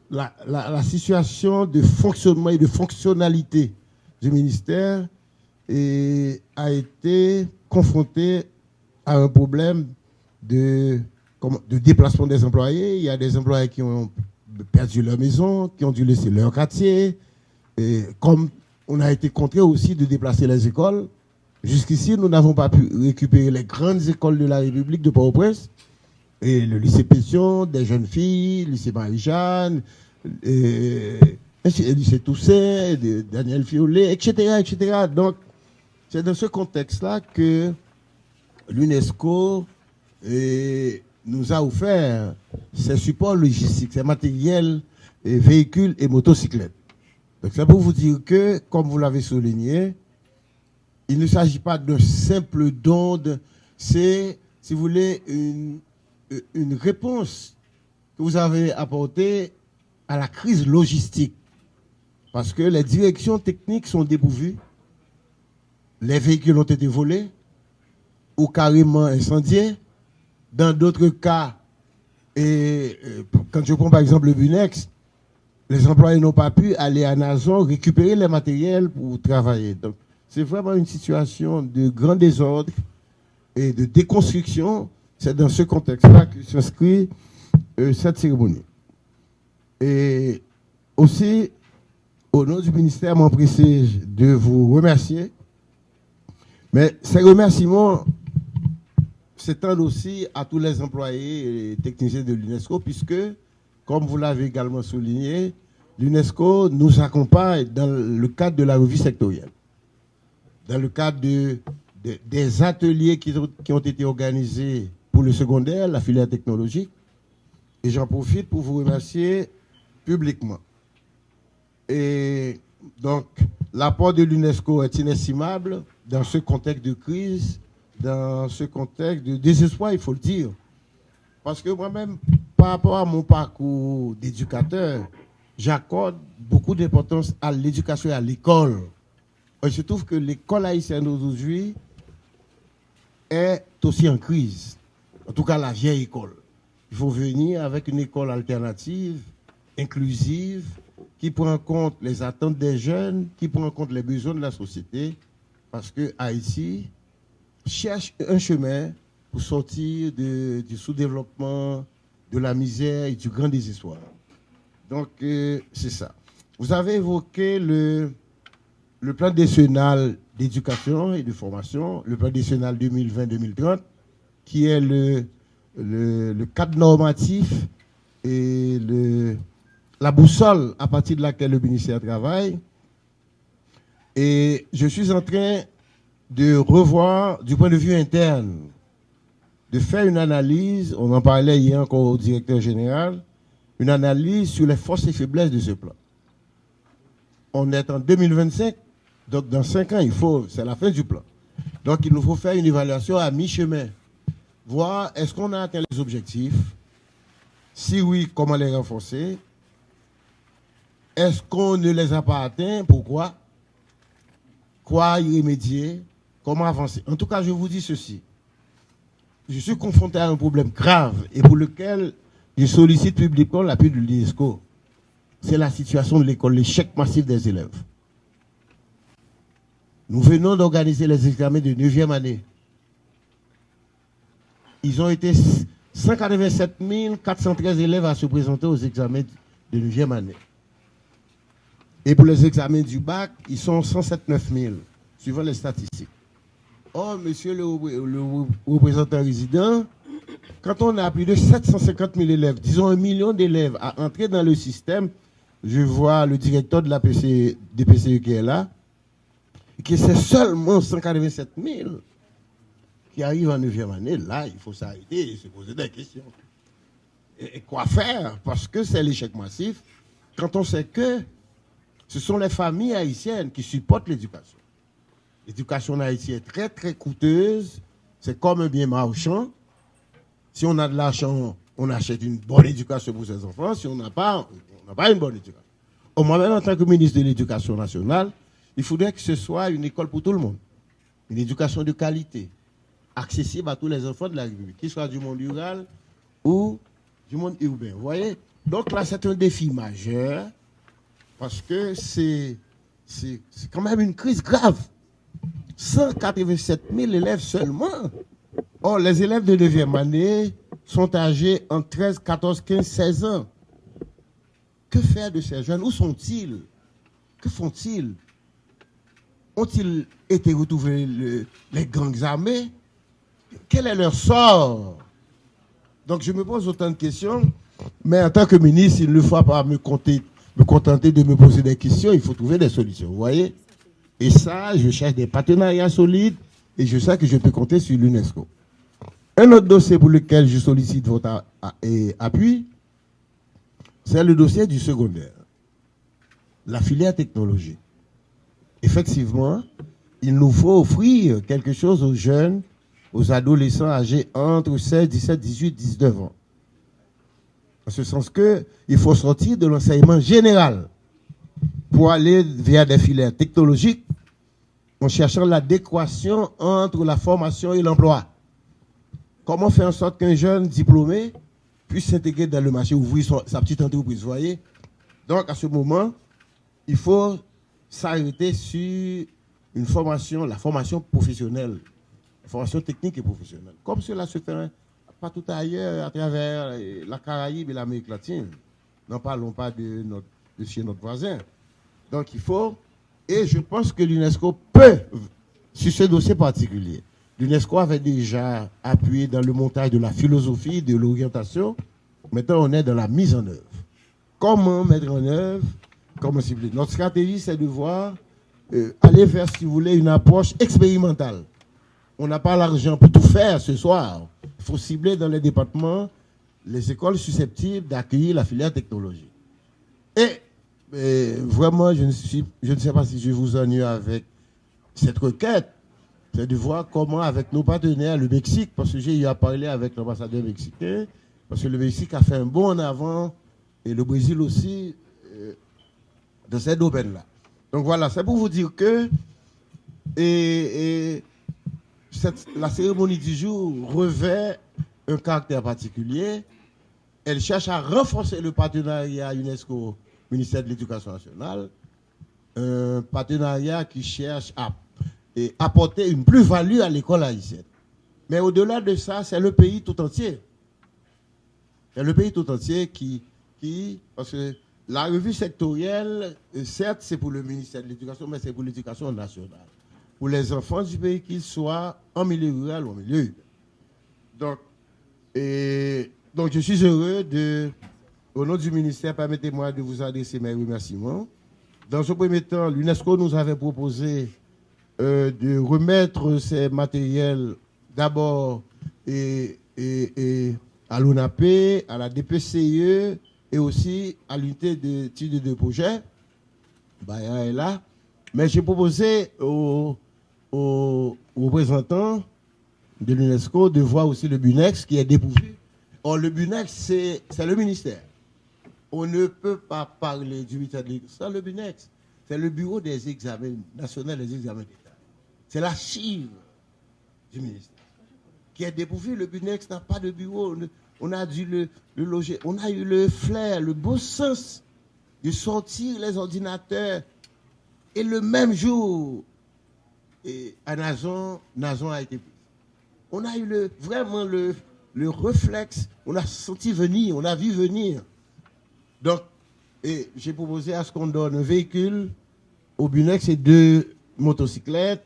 la situation de fonctionnement et de fonctionnalité du ministère a été confrontée à un problème de déplacement des employés. Il y a des employés qui ont perdu leur maison, qui ont dû laisser leur quartier. Et comme on a été contraint aussi de déplacer les écoles, jusqu'ici, nous n'avons pas pu récupérer les grandes écoles de la République de Port-au-Prince, et le lycée Pétion, des jeunes filles, le lycée Marie-Jeanne, le lycée Toussaint, Daniel Fiolet, etc., etc. Donc, c'est dans ce contexte-là que l'UNESCO nous a offert ces supports logistiques, ces matériels, véhicules et motocyclettes. Donc, c'est pour vous dire que, comme vous l'avez souligné, il ne s'agit pas d'un simple don, c'est, si vous voulez, une réponse que vous avez apportée à la crise logistique. Parce que les directions techniques sont dépourvues, les véhicules ont été volés ou carrément incendiés. Dans d'autres cas, quand je prends par exemple le Bunex, les employés n'ont pas pu aller à Nazon récupérer les matériels pour travailler. Donc, c'est vraiment une situation de grand désordre et de déconstruction. C'est dans ce contexte-là que s'inscrit cette cérémonie. Et aussi, au nom du ministère, m'empresser de vous remercier. Mais ces remerciements s'étendent aussi à tous les employés et techniciens de l'UNESCO, puisque, comme vous l'avez également souligné, l'UNESCO nous accompagne dans le cadre de la revue sectorielle, dans le cadre des ateliers qui ont été organisés pour le secondaire, la filière technologique. Et j'en profite pour vous remercier publiquement. Et donc, l'apport de l'UNESCO est inestimable dans ce contexte de crise, dans ce contexte de désespoir, il faut le dire. Parce que moi-même, par rapport à mon parcours d'éducateur, j'accorde beaucoup d'importance à l'éducation et à l'école. Il se trouve que l'école haïtienne aujourd'hui est aussi en crise. En tout cas, la vieille école. Il faut venir avec une école alternative, inclusive, qui prend en compte les attentes des jeunes, qui prend en compte les besoins de la société. Parce que Haïti cherche un chemin pour sortir du sous-développement, de la misère et du grand désespoir. Donc, c'est ça. Vous avez évoqué le plan décennal d'éducation et de formation, le plan décennal 2020-2030, qui est le cadre normatif et la boussole à partir de laquelle le ministère travaille. Et je suis en train de revoir, du point de vue interne, de faire une analyse, on en parlait hier encore au directeur général, une analyse sur les forces et faiblesses de ce plan. On est en 2025, donc dans 5 ans, c'est la fin du plan. Donc il nous faut faire une évaluation à mi-chemin, voir est-ce qu'on a atteint les objectifs, si oui, comment les renforcer, est-ce qu'on ne les a pas atteints, pourquoi, quoi y remédier, comment avancer. En tout cas, je vous dis ceci. Je suis confronté à un problème grave et pour lequel je sollicite publiquement l'appui de l'UNESCO. C'est la situation de l'école, l'échec massif des élèves. Nous venons d'organiser les examens de 9e année. Ils ont été 187 413 élèves à se présenter aux examens de 9e année. Et pour les examens du bac, ils sont 107 000, suivant les statistiques. Oh, monsieur le représentant résident, quand on a plus de 750 000 élèves, disons 1 million d'élèves à entrer dans le système, je vois le directeur de la des PCE qui est là, et que c'est seulement 187 000 qui arrivent en 9e année. Là, il faut s'arrêter et se poser des questions. Et quoi faire? Parce que c'est l'échec massif, quand on sait que ce sont les familles haïtiennes qui supportent l'éducation. L'éducation en Haïti est très, très coûteuse. C'est comme un bien marchand. Si on a de l'argent, on achète une bonne éducation pour ses enfants. Si on n'a pas, on n'a pas une bonne éducation. Moi-même, en tant que ministre de l'Éducation nationale, il faudrait que ce soit une école pour tout le monde. Une éducation de qualité, accessible à tous les enfants de la République, qu'ils soient du monde rural ou du monde urbain. Vous voyez? Donc là, c'est un défi majeur parce que c'est quand même une crise grave. 187 000 élèves seulement Or, les élèves de 9e année sont âgés en 13, 14, 15, 16 ans. Que faire de ces jeunes? Où sont-ils? Que font-ils? Ont-ils été retrouvés les gangs armés? Quel est leur sort? Donc je me pose autant de questions, mais en tant que ministre, il ne faut pas me contenter de me poser des questions, il faut trouver des solutions, vous voyez? Et ça, je cherche des partenariats solides et je sais que je peux compter sur l'UNESCO. Un autre dossier pour lequel je sollicite votre appui, c'est le dossier du secondaire, la filière technologie. Effectivement, il nous faut offrir quelque chose aux jeunes, aux adolescents âgés entre 16, 17, 18, 19 ans. En ce sens qu'il faut sortir de l'enseignement général pour aller vers des filières technologiques en cherchant l'adéquation entre la formation et l'emploi. Comment faire en sorte qu'un jeune diplômé puisse s'intégrer dans le marché, ouvrir sa petite entreprise, vous voyez? Donc, à ce moment, il faut s'arrêter sur une formation, la formation professionnelle, la formation technique et professionnelle. Comme cela se fait partout ailleurs, à travers la Caraïbe et l'Amérique latine. N'en parlons pas de chez notre voisin. Donc il faut, et je pense que l'UNESCO peut, sur ce dossier particulier, l'UNESCO avait déjà appuyé dans le montage de la philosophie, de l'orientation. Maintenant, on est dans la mise en œuvre. Comment mettre en œuvre? Comment cibler? Notre stratégie, c'est de voir, aller vers, si vous voulez, une approche expérimentale. On n'a pas l'argent pour tout faire ce soir. Il faut cibler dans les départements les écoles susceptibles d'accueillir la filière technologie. Et vraiment, je ne sais pas si je vous ennuie avec cette requête. C'est de voir comment, avec nos partenaires, le Mexique, parce que j'ai eu à parler avec l'ambassadeur mexicain, parce que le Mexique a fait un bond en avant, et le Brésil aussi, dans ces domaines-là. Donc voilà, c'est pour vous dire que la cérémonie du jour revêt un caractère particulier. Elle cherche à renforcer le partenariat UNESCO, ministère de l'Éducation nationale, un partenariat qui cherche à apporter une plus-value à l'école haïtienne. Mais au-delà de ça, c'est le pays tout entier. C'est le pays tout entier qui parce que la revue sectorielle, certes, c'est pour le ministère de l'Éducation, mais c'est pour l'éducation nationale. Pour les enfants du pays, qu'ils soient en milieu rural ou en milieu urbain. Donc, je suis heureux au nom du ministère, permettez-moi de vous adresser mes remerciements. Dans ce premier temps, l'UNESCO nous avait proposé de remettre ces matériels d'abord à l'ONAP, à la DPCE et aussi à l'unité d'études de projet. Baya est là. Mais j'ai proposé aux représentants de l'UNESCO de voir aussi le BUNEX qui est dépourvu. Or, le BUNEX, c'est le ministère. On ne peut pas parler du ministère de l'Éducation sans le BUNEX. C'est le bureau des examens nationaux des examens d'État. C'est l'archive du ministère qui est dépourvu. Le BUNEX n'a pas de bureau. On a dû le loger. On a eu le flair, le beau sens de sortir les ordinateurs. Et le même jour, à Nazon a été pris. On a eu vraiment le réflexe, on a senti venir, on a vu venir. Donc, j'ai proposé à ce qu'on donne un véhicule au BUNEX et 2 motocyclettes.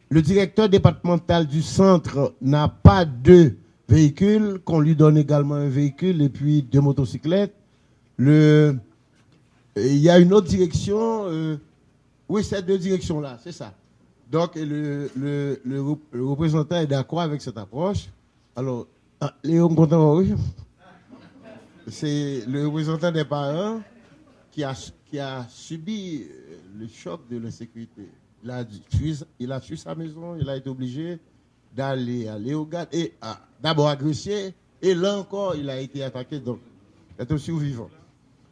Le directeur départemental du centre n'a pas de véhicule, qu'on lui donne également un véhicule et puis 2 motocyclettes. Il y a une autre direction, oui, ces 2 directions-là, c'est ça. Donc, le représentant est d'accord avec cette approche. Alors, Léon Content, oui. C'est le représentant des parents qui a subi le choc de l'insécurité. Il a fui sa maison, il a été obligé d'aller à Léogade et d'abord agressé, et là encore, il a été attaqué, donc il est un survivant.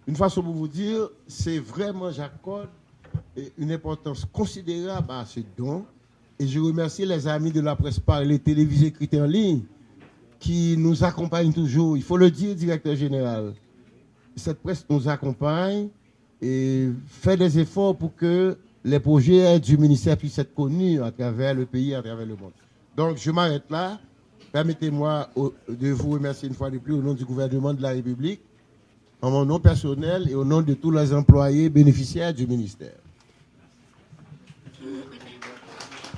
Une façon pour vous dire, c'est vraiment, j'accorde une importance considérable à ce don, et je remercie les amis de la presse par les télévisés écrites en ligne qui nous accompagnent toujours. Il faut le dire, directeur général, cette presse nous accompagne et fait des efforts pour que les projets du ministère puissent être connus à travers le pays, à travers le monde. Donc, je m'arrête là. permettez-moi de vous remercier une fois de plus au nom du gouvernement de la République, en mon nom personnel et au nom de tous les employés bénéficiaires du ministère.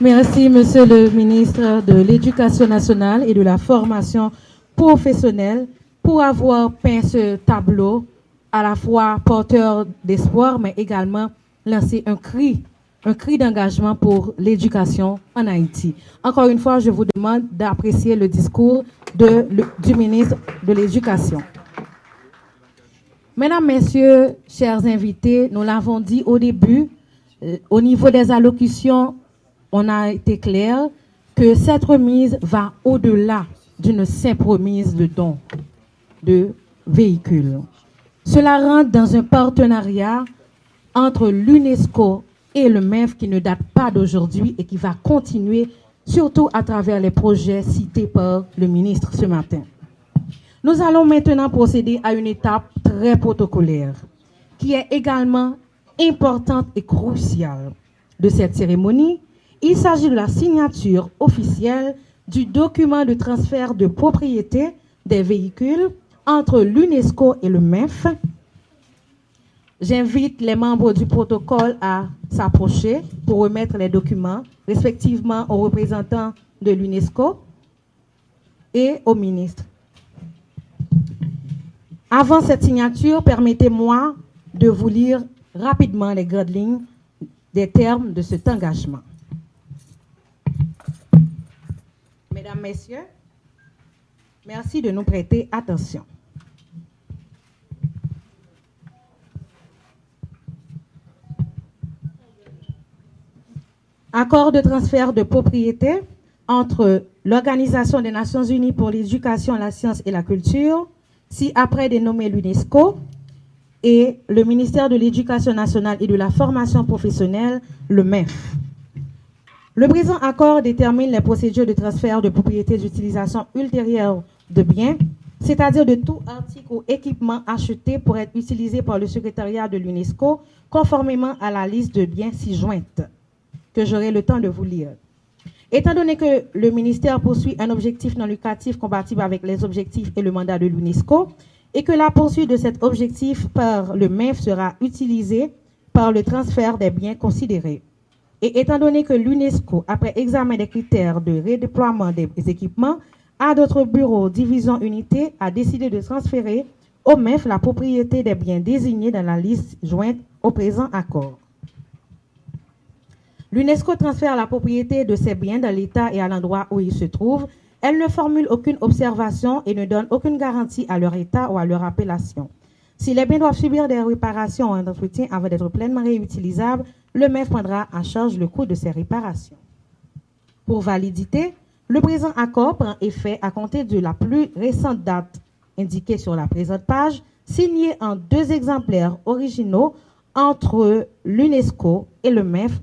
Merci, Monsieur le ministre de l'Éducation nationale et de la formation professionnelle, pour avoir peint ce tableau à la fois porteur d'espoir, mais également lancé un cri d'engagement pour l'éducation en Haïti. Encore une fois, je vous demande d'apprécier le discours du ministre de l'Éducation. Mesdames, Messieurs, chers invités, nous l'avons dit au début, au niveau des allocutions, on a été clair que cette remise va au-delà d'une simple remise de dons de véhicules. Cela rentre dans un partenariat entre l'UNESCO et le MEF qui ne date pas d'aujourd'hui et qui va continuer, surtout à travers les projets cités par le ministre ce matin. Nous allons maintenant procéder à une étape très protocolaire, qui est également importante et cruciale de cette cérémonie. Il s'agit de la signature officielle du document de transfert de propriété des véhicules entre l'UNESCO et le MEF. J'invite les membres du protocole à s'approcher pour remettre les documents respectivement aux représentants de l'UNESCO et au ministre. Avant cette signature, permettez-moi de vous lire rapidement les grandes lignes des termes de cet engagement. Mesdames, Messieurs, merci de nous prêter attention. Accord de transfert de propriété entre l'Organisation des Nations Unies pour l'éducation, la science et la culture, si après dénommé l'UNESCO, et le ministère de l'Éducation nationale et de la formation professionnelle, le MEF. Le présent accord détermine les procédures de transfert de propriété d'utilisation ultérieure de biens, c'est-à-dire de tout article ou équipement acheté pour être utilisé par le secrétariat de l'UNESCO, conformément à la liste de biens ci-jointe, que j'aurai le temps de vous lire. Étant donné que le ministère poursuit un objectif non lucratif compatible avec les objectifs et le mandat de l'UNESCO, et que la poursuite de cet objectif par le MEF sera utilisée par le transfert des biens considérés. Et étant donné que l'UNESCO, après examen des critères de redéploiement des équipements, à d'autres bureaux, divisions, unités, a décidé de transférer au MEF la propriété des biens désignés dans la liste jointe au présent accord. L'UNESCO transfère la propriété de ces biens dans l'état et à l'endroit où ils se trouvent. Elle ne formule aucune observation et ne donne aucune garantie à leur état ou à leur appellation. Si les biens doivent subir des réparations ou un entretien avant d'être pleinement réutilisables, le MEF prendra en charge le coût de ces réparations. Pour validité, le présent accord prend effet à compter de la plus récente date indiquée sur la présente page, signé en 2 exemplaires originaux entre l'UNESCO et le MEF,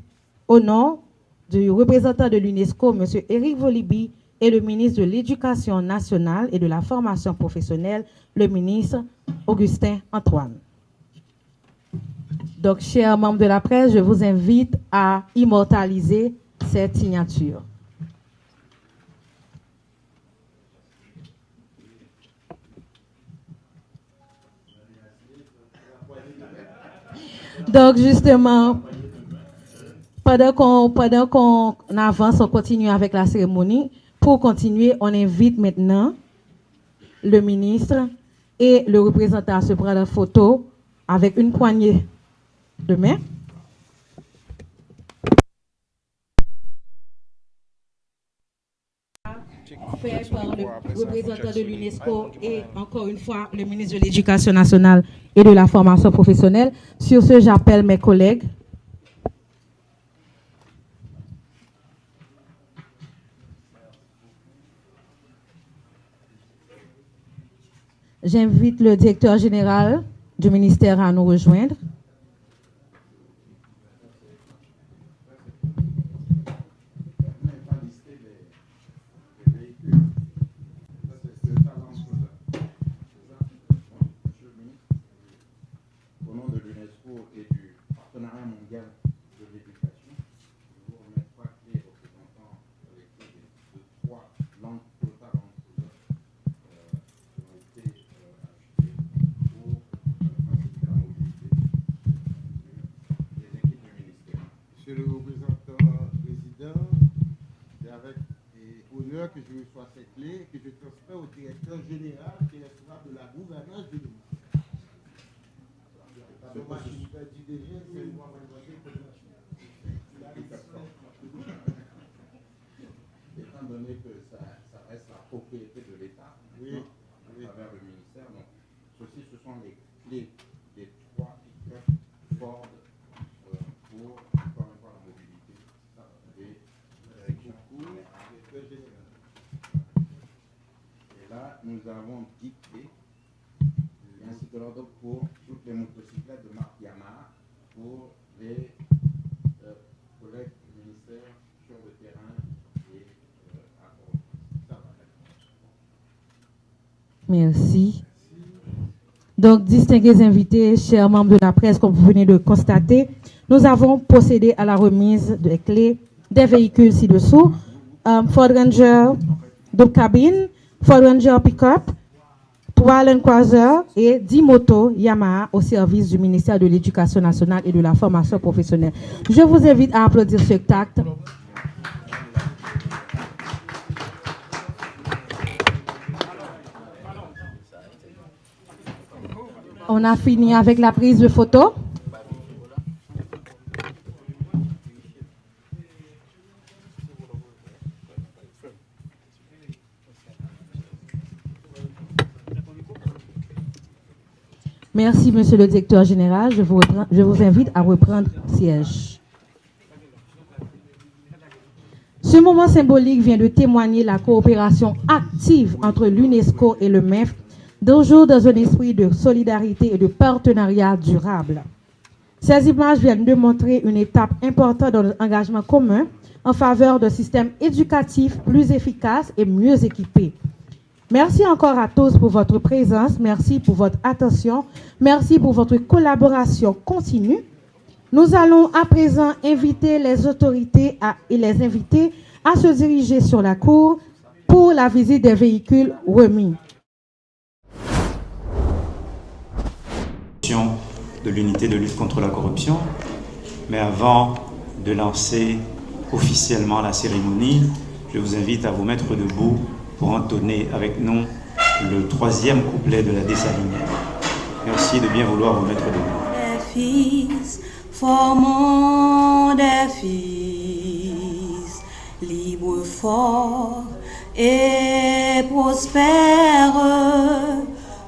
au nom du représentant de l'UNESCO, M. Éric Volibi, et le ministre de l'Éducation nationale et de la formation professionnelle, le ministre Augustin Antoine. Donc, chers membres de la presse, je vous invite à immortaliser cette signature. Donc, justement, pendant qu'on avance, on continue avec la cérémonie. Pour continuer, on invite maintenant le ministre et le représentant à se prendre en photo avec une poignée de main. Fait par le représentant de l'UNESCO et encore une fois le ministre de l'Éducation nationale et de la formation professionnelle. Sur ce, j'appelle mes collègues. J'invite le directeur général du ministère à nous rejoindre. Au nom de l'UNESCO et du Partenariat mondial de l'éducation, je vous remets 3 clés représentant les clés de 3 langues totales heure que je reçois ces clés, que je transfère au directeur général qui est responsable de la gouvernance de l'eau. Étant donné que ça reste la propriété de l'État, oui, à travers le ministère, donc ceci, ce sont les clés des 3 pick-up Ford pour encore une fois la mobilité et là, nous avons 10 clés, et ainsi de l'ordre pour toutes les motocyclettes de marque Yamaha pour les collègues du ministère sur le terrain et à Merci. Donc, distingués invités, chers membres de la presse, comme vous venez de constater, nous avons procédé à la remise des clés des véhicules ci-dessous. Ford Ranger double cabine, Ford Ranger pick-up, 3 Land Cruiser et 10 motos Yamaha au service du ministère de l'Éducation nationale et de la formation professionnelle. Je vous invite à applaudir ce acte. On a fini avec la prise de photo. Merci, monsieur le directeur général. Je vous invite à reprendre siège. Ce moment symbolique vient de témoigner la coopération active entre l'UNESCO et le MEF, toujours dans un esprit de solidarité et de partenariat durable. Ces images viennent de montrer une étape importante dans notre engagement commun en faveur d'un système éducatif plus efficace et mieux équipé. Merci encore à tous pour votre présence, merci pour votre attention, merci pour votre collaboration continue. Nous allons à présent inviter les autorités et les invités à se diriger sur la cour pour la visite des véhicules remis. De l'unité de lutte contre la corruption, mais avant de lancer officiellement la cérémonie, je vous invite à vous mettre debout pour entonner avec nous le 3e couplet de la Dessalinière. Merci de bien vouloir vous mettre debout. Des fils, formons des fils, libres, forts et prospères,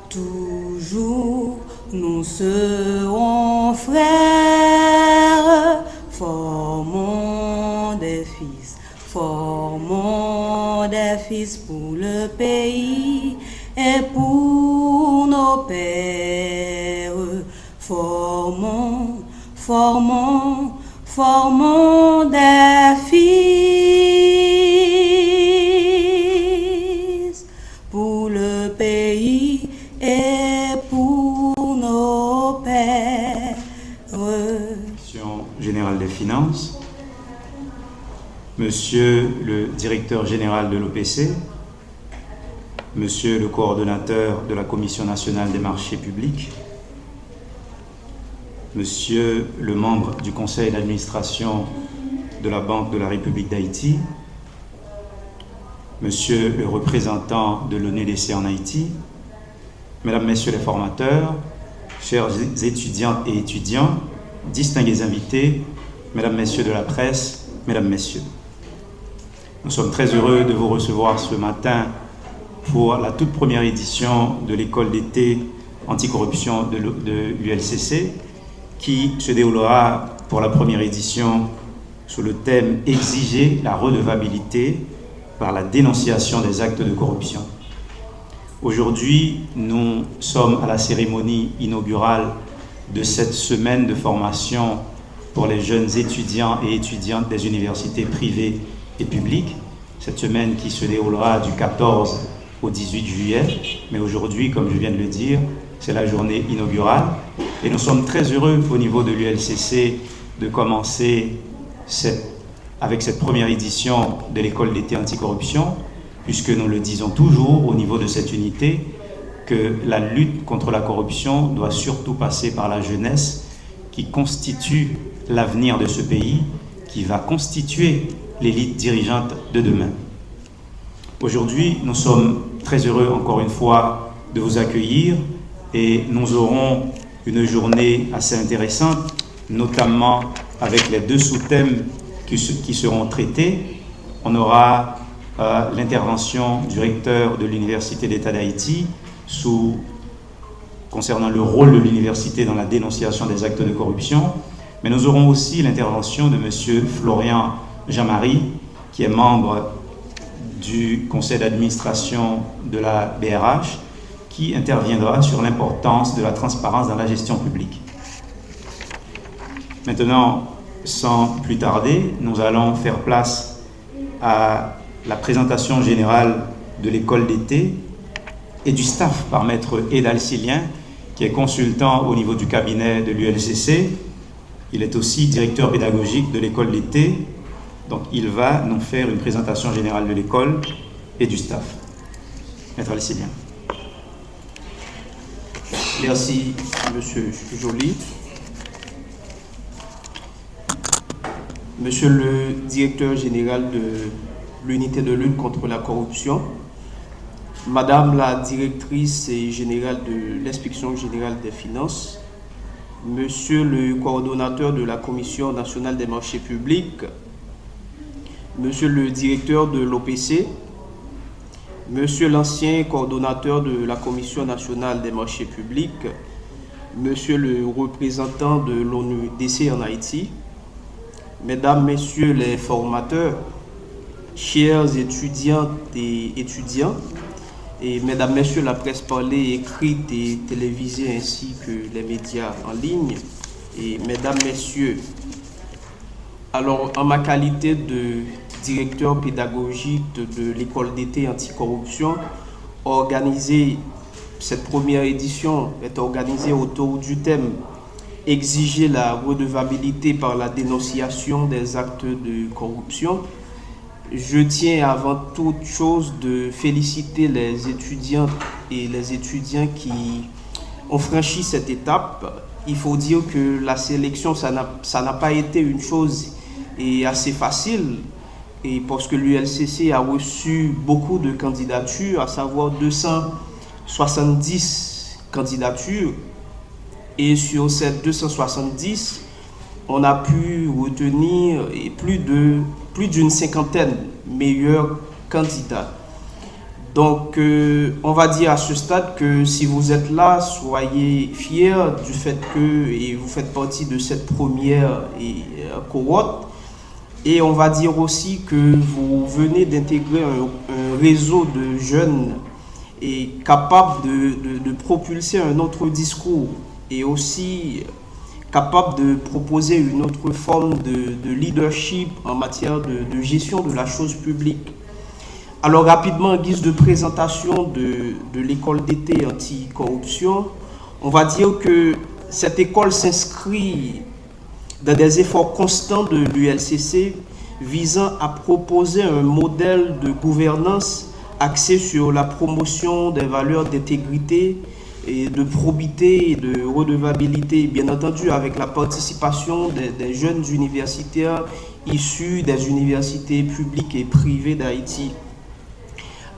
toujours nous serons frères, formons des fils pour le pays et pour nos pères. Formons des fils pour le pays et pour nos pères. Direction générale des finances, Monsieur le directeur général de l'OPC, Monsieur le coordonnateur de la Commission nationale des marchés publics, Monsieur le membre du conseil d'administration de la Banque de la République d'Haïti, Monsieur le représentant de l'ONUDC en Haïti, Mesdames, Messieurs les formateurs, chers étudiantes et étudiants, distingués invités, Mesdames, Messieurs de la presse, Mesdames, Messieurs. Nous sommes très heureux de vous recevoir ce matin pour la toute première édition de l'école d'été anticorruption de l'ULCC qui se déroulera pour la première édition sous le thème « Exiger la redevabilité par la dénonciation des actes de corruption ». Aujourd'hui, nous sommes à la cérémonie inaugurale de cette semaine de formation pour les jeunes étudiants et étudiantes des universités privées et publiques. Cette semaine qui se déroulera du 14 au 18 juillet. Mais aujourd'hui, comme je viens de le dire, c'est la journée inaugurale. Et nous sommes très heureux au niveau de l'ULCC de commencer avec cette première édition de l'école d'été anticorruption, puisque nous le disons toujours au niveau de cette unité, que la lutte contre la corruption doit surtout passer par la jeunesse qui constitue l'avenir de ce pays, qui va constituer l'élite dirigeante de demain. Aujourd'hui, nous sommes très heureux encore une fois de vous accueillir et nous aurons une journée assez intéressante, notamment avec les 2 sous-thèmes qui seront traités. On aura l'intervention du recteur de l'Université d'État d'Haïti concernant le rôle de l'université dans la dénonciation des actes de corruption, mais nous aurons aussi l'intervention de M. Florian Jean-Marie, qui est membre du conseil d'administration de la BRH, qui interviendra sur l'importance de la transparence dans la gestion publique. Maintenant, sans plus tarder, nous allons faire place à la présentation générale de l'école d'été et du staff par maître Edal Silien, qui est consultant au niveau du cabinet de l'ULCC. Il est aussi directeur pédagogique de l'école d'été. Donc, il va nous faire une présentation générale de l'école et du staff. Maître Edal Silien. Merci, Monsieur Joly. Monsieur le directeur général de l'unité de lutte contre la corruption, Madame la directrice générale de l'inspection générale des finances, Monsieur le coordonnateur de la Commission nationale des marchés publics, Monsieur le directeur de l'OPC, Monsieur l'ancien coordonnateur de la Commission nationale des marchés publics, Monsieur le représentant de l'ONUDC en Haïti, Mesdames, Messieurs les formateurs, chers étudiantes et étudiants, et Mesdames, Messieurs la presse parlée, écrite et télévisée, ainsi que les médias en ligne, et Mesdames, Messieurs, alors en ma qualité de directeur pédagogique de l'école d'été anticorruption, cette première édition est organisée autour du thème « Exiger la redevabilité par la dénonciation des actes de corruption ». Je tiens avant toute chose de féliciter les étudiantes et les étudiants qui ont franchi cette étape. Il faut dire que la sélection, ça n'a pas été une chose assez facile, et parce que l'ULCC a reçu beaucoup de candidatures, à savoir 270 candidatures, et sur ces 270, on a pu retenir plus d'une cinquantaine meilleurs candidats. Donc, on va dire à ce stade que si vous êtes là, soyez fiers du fait que vous faites partie de cette première cohorte. Et on va dire aussi que vous venez d'intégrer un réseau de jeunes capables de propulser un autre discours et aussi capable de proposer une autre forme de leadership en matière de gestion de la chose publique. Alors rapidement, en guise de présentation de l'école d'été anticorruption, on va dire que cette école s'inscrit dans des efforts constants de l'ULCC visant à proposer un modèle de gouvernance axé sur la promotion des valeurs d'intégrité et de probité et de redevabilité, bien entendu avec la participation des jeunes universitaires issus des universités publiques et privées d'Haïti.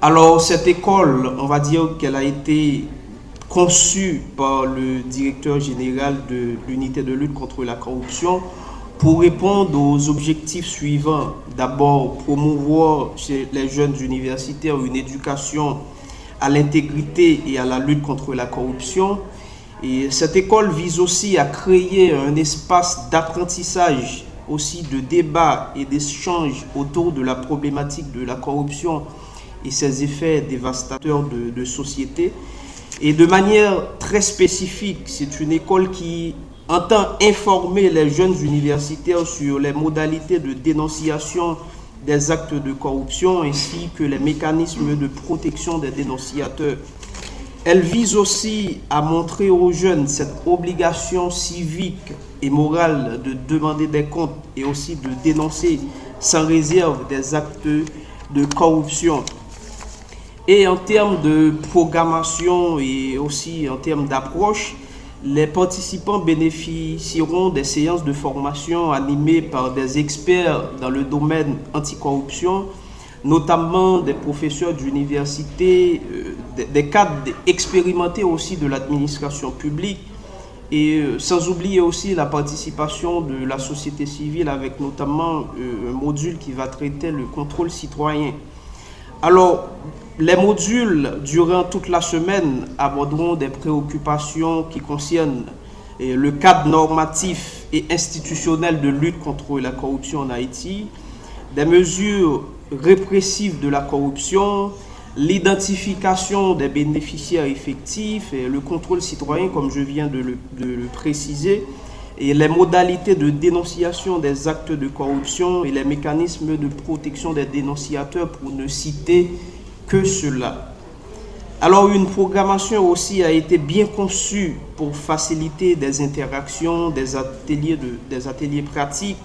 Alors cette école, on va dire qu'elle a été conçue par le directeur général de l'unité de lutte contre la corruption pour répondre aux objectifs suivants. D'abord, promouvoir chez les jeunes universitaires une éducation à l'intégrité et à la lutte contre la corruption. Et cette école vise aussi à créer un espace d'apprentissage, aussi de débat et d'échange autour de la problématique de la corruption et ses effets dévastateurs de société. Et de manière très spécifique, c'est une école qui entend informer les jeunes universitaires sur les modalités de dénonciation des actes de corruption ainsi que les mécanismes de protection des dénonciateurs. Elle vise aussi à montrer aux jeunes cette obligation civique et morale de demander des comptes et aussi de dénoncer sans réserve des actes de corruption. Et en termes de programmation et aussi en termes d'approche, les participants bénéficieront des séances de formation animées par des experts dans le domaine anticorruption, notamment des professeurs d'université, des cadres expérimentés aussi de l'administration publique, et sans oublier aussi la participation de la société civile avec notamment un module qui va traiter le contrôle citoyen. Alors, les modules, durant toute la semaine, aborderont des préoccupations qui concernent le cadre normatif et institutionnel de lutte contre la corruption en Haïti, des mesures répressives de la corruption, l'identification des bénéficiaires effectifs, et le contrôle citoyen, comme je viens de le préciser, et les modalités de dénonciation des actes de corruption et les mécanismes de protection des dénonciateurs, pour ne citer que cela. Alors, une programmation aussi a été bien conçue pour faciliter des interactions, des ateliers pratiques,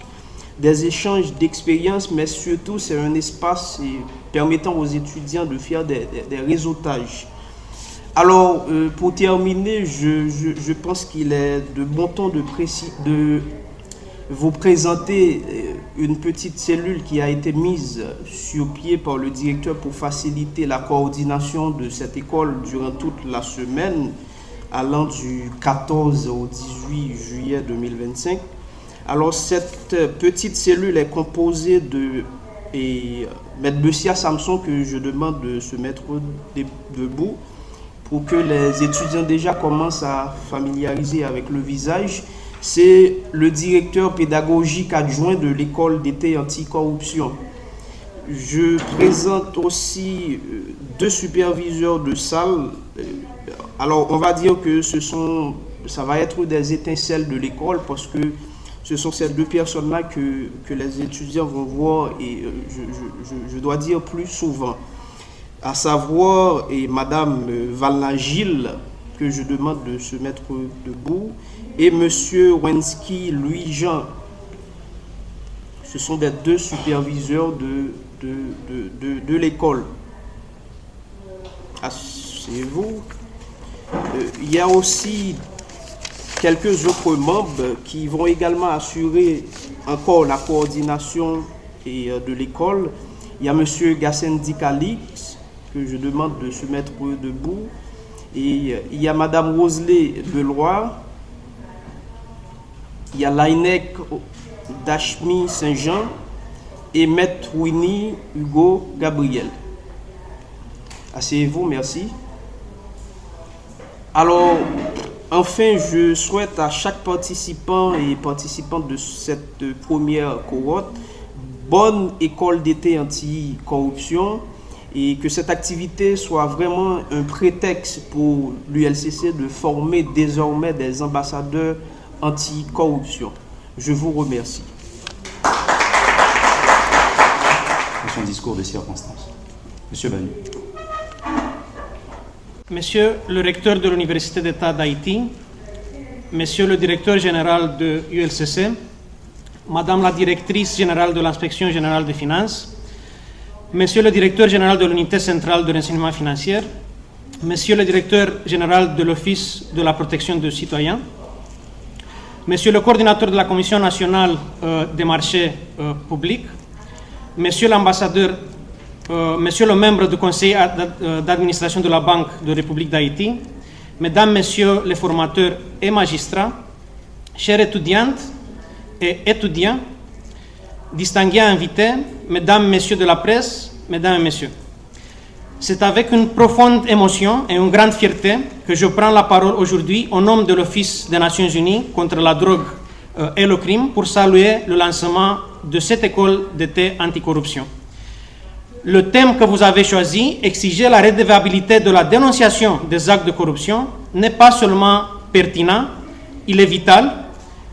des échanges d'expériences, mais surtout c'est un espace permettant aux étudiants de faire des réseautages. Alors, pour terminer, je pense qu'il est de bon ton de vous présenter une petite cellule qui a été mise sur pied par le directeur pour faciliter la coordination de cette école durant toute la semaine, allant du 14 au 18 juillet 2025. Alors, cette petite cellule est composée de M. Bessia Samson, que je demande de se mettre debout pour que les étudiants déjà commencent à familiariser avec le visage. C'est le directeur pédagogique adjoint de l'école d'été anticorruption. Je présente aussi 2 superviseurs de salle. Alors, on va dire que ça va être des étincelles de l'école, parce que ce sont ces 2 personnes-là que les étudiants vont voir, et je dois dire plus souvent, à savoir Madame Valna Gilles, que je demande de se mettre debout, et Monsieur Wensky Louis-Jean. Ce sont des 2 superviseurs de l'école. Asseyez-vous. Il y a aussi quelques autres membres qui vont également assurer encore la coordination de l'école. Il y a M. Gassendi Calix, que je demande de se mettre debout. Et il y a Mme Roselée Deloire. Il y a l'AINEC Dachmi Saint-Jean et Maître Winnie Hugo Gabriel. Asseyez-vous, merci. Alors, enfin, je souhaite à chaque participant et participante de cette première cohorte bonne école d'été anti-corruption, et que cette activité soit vraiment un prétexte pour l'ULCC de former désormais des ambassadeurs anti-corruption. Je vous remercie. Son discours de circonstance. Monsieur Banu. Monsieur le recteur de l'Université d'État d'Haïti, Monsieur le directeur général de l'ULCC, Madame la directrice générale de l'Inspection générale des finances, Monsieur le directeur général de l'Unité centrale de renseignement financier, Monsieur le directeur général de l'Office de la protection des citoyens, Monsieur le coordinateur de la Commission nationale des marchés publics, Monsieur l'ambassadeur, Monsieur le membre du conseil d'administration de la Banque de République d'Haïti, Mesdames, Messieurs les formateurs et magistrats, chères étudiantes et étudiants, distingués invités, Mesdames, Messieurs de la presse, Mesdames et Messieurs. C'est avec une profonde émotion et une grande fierté que je prends la parole aujourd'hui au nom de l'Office des Nations Unies contre la drogue et le crime pour saluer le lancement de cette école d'été anticorruption. Le thème que vous avez choisi, exiger la redevabilité de la dénonciation des actes de corruption, n'est pas seulement pertinent, il est vital,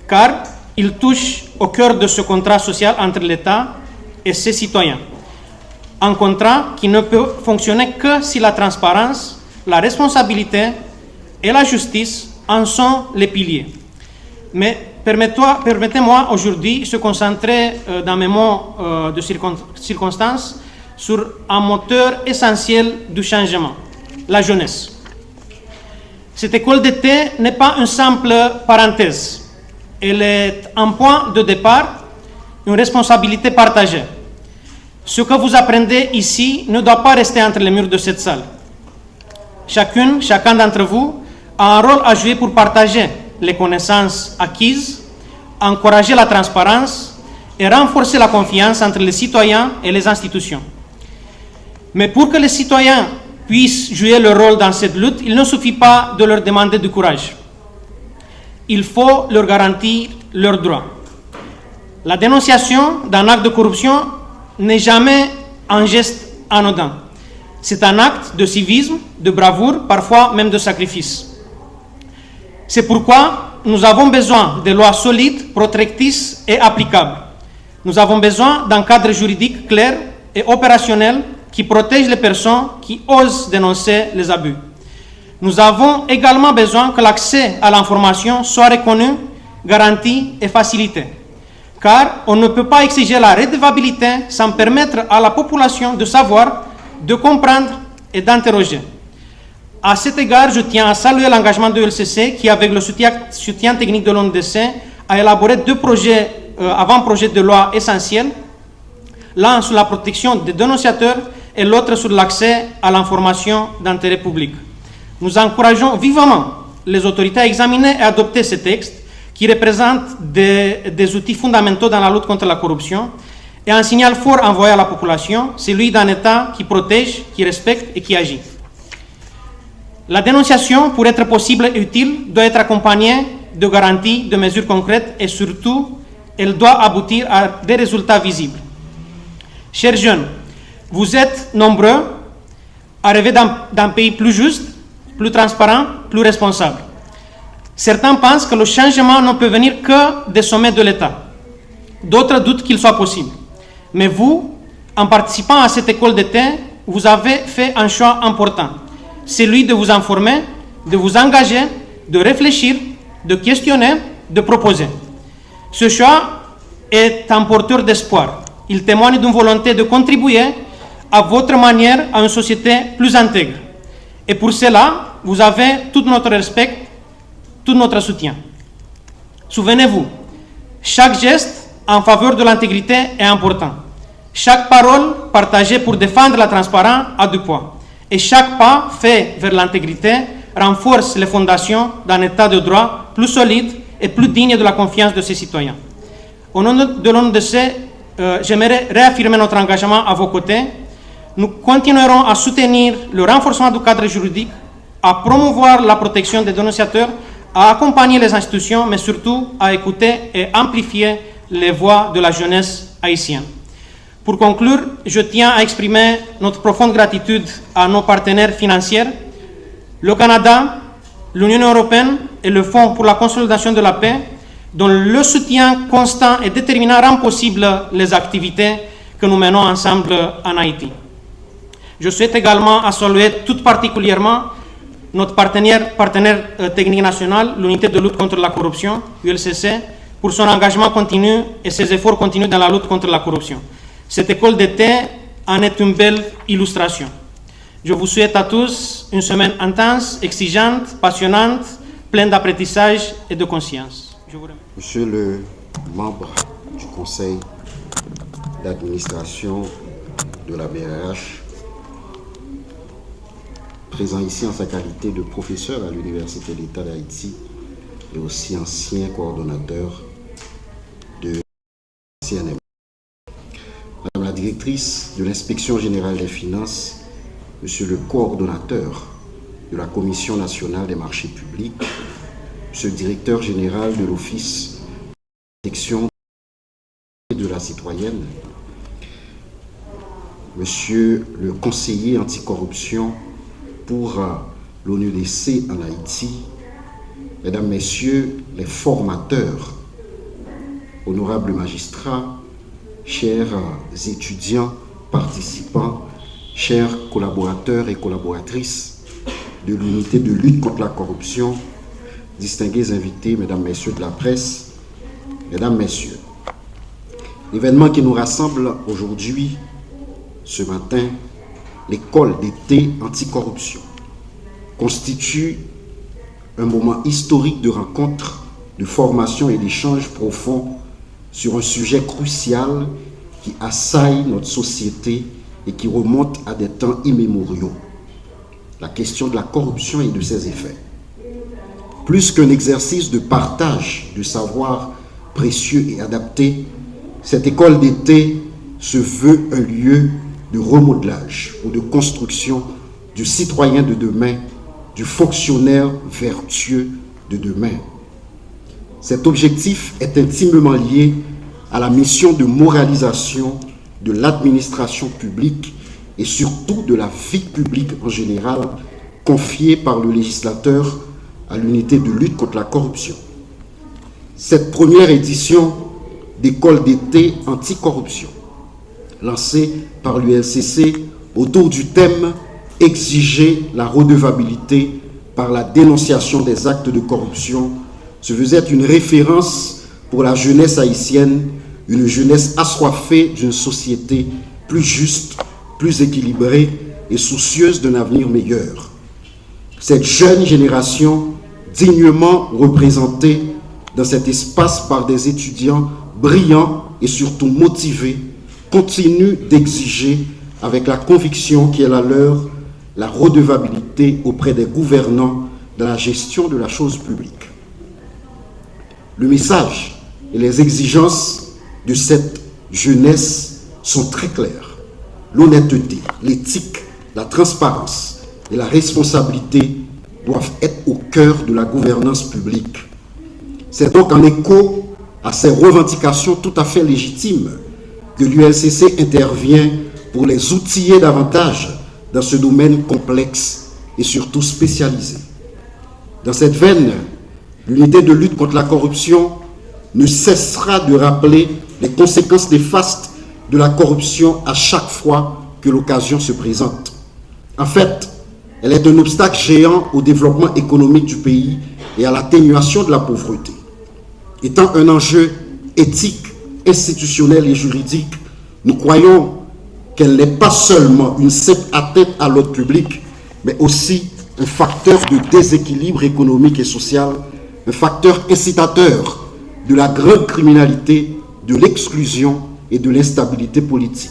car il touche au cœur de ce contrat social entre l'État et ses citoyens. Un contrat qui ne peut fonctionner que si la transparence, la responsabilité et la justice en sont les piliers. Mais permettez-moi aujourd'hui de se concentrer dans mes mots de circonstance sur un moteur essentiel du changement, la jeunesse. Cette école d'été n'est pas une simple parenthèse. Elle est un point de départ, une responsabilité partagée. Ce que vous apprenez ici ne doit pas rester entre les murs de cette salle. Chacun d'entre vous a un rôle à jouer pour partager les connaissances acquises, encourager la transparence et renforcer la confiance entre les citoyens et les institutions. Mais pour que les citoyens puissent jouer leur rôle dans cette lutte, il ne suffit pas de leur demander du courage. Il faut leur garantir leurs droits. La dénonciation d'un acte de corruption n'est jamais un geste anodin. C'est un acte de civisme, de bravoure, parfois même de sacrifice. C'est pourquoi nous avons besoin de lois solides, protectrices et applicables. Nous avons besoin d'un cadre juridique clair et opérationnel qui protège les personnes qui osent dénoncer les abus. Nous avons également besoin que l'accès à l'information soit reconnu, garanti et facilité. Car on ne peut pas exiger la redevabilité sans permettre à la population de savoir, de comprendre et d'interroger. À cet égard, je tiens à saluer l'engagement de l'ULCC qui, avec le soutien technique de l'ONDC, a élaboré deux avant-projets de loi essentiels, l'un sur la protection des dénonciateurs et l'autre sur l'accès à l'information d'intérêt public. Nous encourageons vivement les autorités à examiner et adopter ces textes qui représentent des outils fondamentaux dans la lutte contre la corruption et un signal fort envoyé à la population, celui d'un État qui protège, qui respecte et qui agit. La dénonciation, pour être possible et utile, doit être accompagnée de garanties, de mesures concrètes et surtout, elle doit aboutir à des résultats visibles. Chers jeunes, vous êtes nombreux à rêver d'un pays plus juste, plus transparent, plus responsable. Certains pensent que le changement ne peut venir que des sommets de l'État. D'autres doutent qu'il soit possible. Mais vous, en participant à cette école d'été, vous avez fait un choix important. Celui de vous informer, de vous engager, de réfléchir, de questionner, de proposer. Ce choix est un porteur d'espoir. Il témoigne d'une volonté de contribuer à votre manière à une société plus intègre. Et pour cela, vous avez tout notre respect, tout notre soutien. Souvenez-vous, chaque geste en faveur de l'intégrité est important. Chaque parole partagée pour défendre la transparence a du poids. Et chaque pas fait vers l'intégrité renforce les fondations d'un État de droit plus solide et plus digne de la confiance de ses citoyens. Au nom de l'ONDC, j'aimerais réaffirmer notre engagement à vos côtés. Nous continuerons à soutenir le renforcement du cadre juridique, à promouvoir la protection des dénonciateurs, à accompagner les institutions, mais surtout à écouter et amplifier les voix de la jeunesse haïtienne. Pour conclure, je tiens à exprimer notre profonde gratitude à nos partenaires financiers, le Canada, l'Union européenne et le Fonds pour la consolidation de la paix, dont le soutien constant et déterminant rend possible les activités que nous menons ensemble en Haïti. Je souhaite également saluer tout particulièrement notre partenaire technique national, l'unité de lutte contre la corruption, ULCC, pour son engagement continu et ses efforts continus dans la lutte contre la corruption. Cette école d'été en est une belle illustration. Je vous souhaite à tous une semaine intense, exigeante, passionnante, pleine d'apprentissage et de conscience. Je vous remercie. Monsieur le membre du conseil d'administration de la BRH, présent ici en sa qualité de professeur à l'Université d'État d'Haïti et aussi ancien coordonnateur de CNM. Madame la directrice de l'Inspection générale des finances, Monsieur le coordonnateur de la Commission nationale des marchés publics, Monsieur le directeur général de l'Office de protection de la citoyenne, Monsieur le conseiller anticorruption pour l'ONUDC en Haïti, Mesdames, Messieurs les formateurs, honorables magistrats, chers étudiants, participants, chers collaborateurs et collaboratrices de l'unité de lutte contre la corruption, distingués invités, Mesdames, Messieurs de la presse, Mesdames, Messieurs, l'événement qui nous rassemble aujourd'hui, ce matin, l'école d'été anticorruption, constitue un moment historique de rencontre, de formation et d'échange profond sur un sujet crucial qui assaillent notre société et qui remontent à des temps immémoriaux. La question de la corruption et de ses effets. Plus qu'un exercice de partage de savoir précieux et adapté, cette école d'été se veut un lieu de remodelage ou de construction du citoyen de demain, du fonctionnaire vertueux de demain. Cet objectif est intimement lié à la mission de moralisation de l'administration publique et surtout de la vie publique en général, confiée par le législateur à l'unité de lutte contre la corruption. Cette première édition d'école d'été anticorruption, lancée par l'ULCC autour du thème « Exiger la redevabilité par la dénonciation des actes de corruption », se faisait une référence pour la jeunesse haïtienne, une jeunesse assoiffée d'une société plus juste, plus équilibrée et soucieuse d'un avenir meilleur. Cette jeune génération, dignement représentée dans cet espace par des étudiants brillants et surtout motivés, continue d'exiger, avec la conviction qui est la leur, la redevabilité auprès des gouvernants dans la gestion de la chose publique. Le message et les exigences de cette jeunesse sont très clairs. L'honnêteté, l'éthique, la transparence et la responsabilité doivent être au cœur de la gouvernance publique. C'est donc en écho à ces revendications tout à fait légitimes que l'ULCC intervient pour les outiller davantage dans ce domaine complexe et surtout spécialisé. Dans cette veine, l'unité de lutte contre la corruption ne cessera de rappeler les conséquences néfastes de la corruption à chaque fois que l'occasion se présente. En fait, elle est un obstacle géant au développement économique du pays et à l'atténuation de la pauvreté. Étant un enjeu éthique, institutionnel et juridique, nous croyons qu'elle n'est pas seulement une simple atteinte à l'ordre public, mais aussi un facteur de déséquilibre économique et social, un facteur incitateur de la grande criminalité, de l'exclusion et de l'instabilité politique.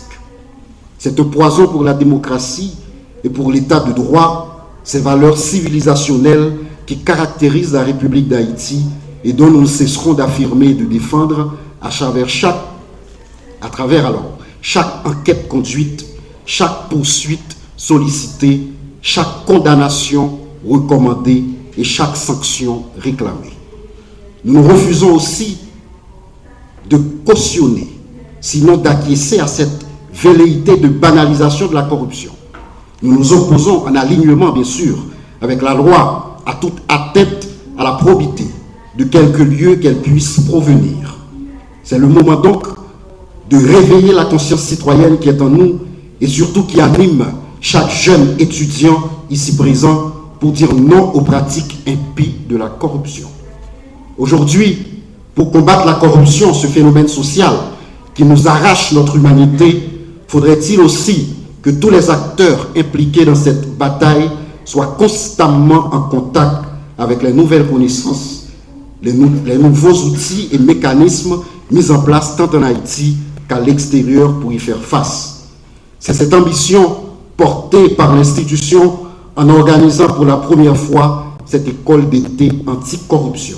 C'est un poison pour la démocratie et pour l'état de droit, ces valeurs civilisationnelles qui caractérisent la République d'Haïti et dont nous ne cesserons d'affirmer et de défendre à travers chaque enquête conduite, chaque poursuite sollicitée, chaque condamnation recommandée et chaque sanction réclamée. Nous refusons aussi de cautionner, sinon d'acquiescer à cette velléité de banalisation de la corruption. Nous nous opposons en alignement, bien sûr, avec la loi à toute atteinte à la probité, de quelque lieu qu'elle puisse provenir. C'est le moment donc de réveiller la conscience citoyenne qui est en nous et surtout qui anime chaque jeune étudiant ici présent pour dire non aux pratiques impies de la corruption. Aujourd'hui, pour combattre la corruption, ce phénomène social qui nous arrache notre humanité, faudrait-il aussi que tous les acteurs impliqués dans cette bataille soient constamment en contact avec les nouvelles connaissances, les nouveaux outils et mécanismes mis en place tant en Haïti qu'à l'extérieur pour y faire face. C'est cette ambition portée par l'institution en organisant pour la première fois cette école d'été anticorruption.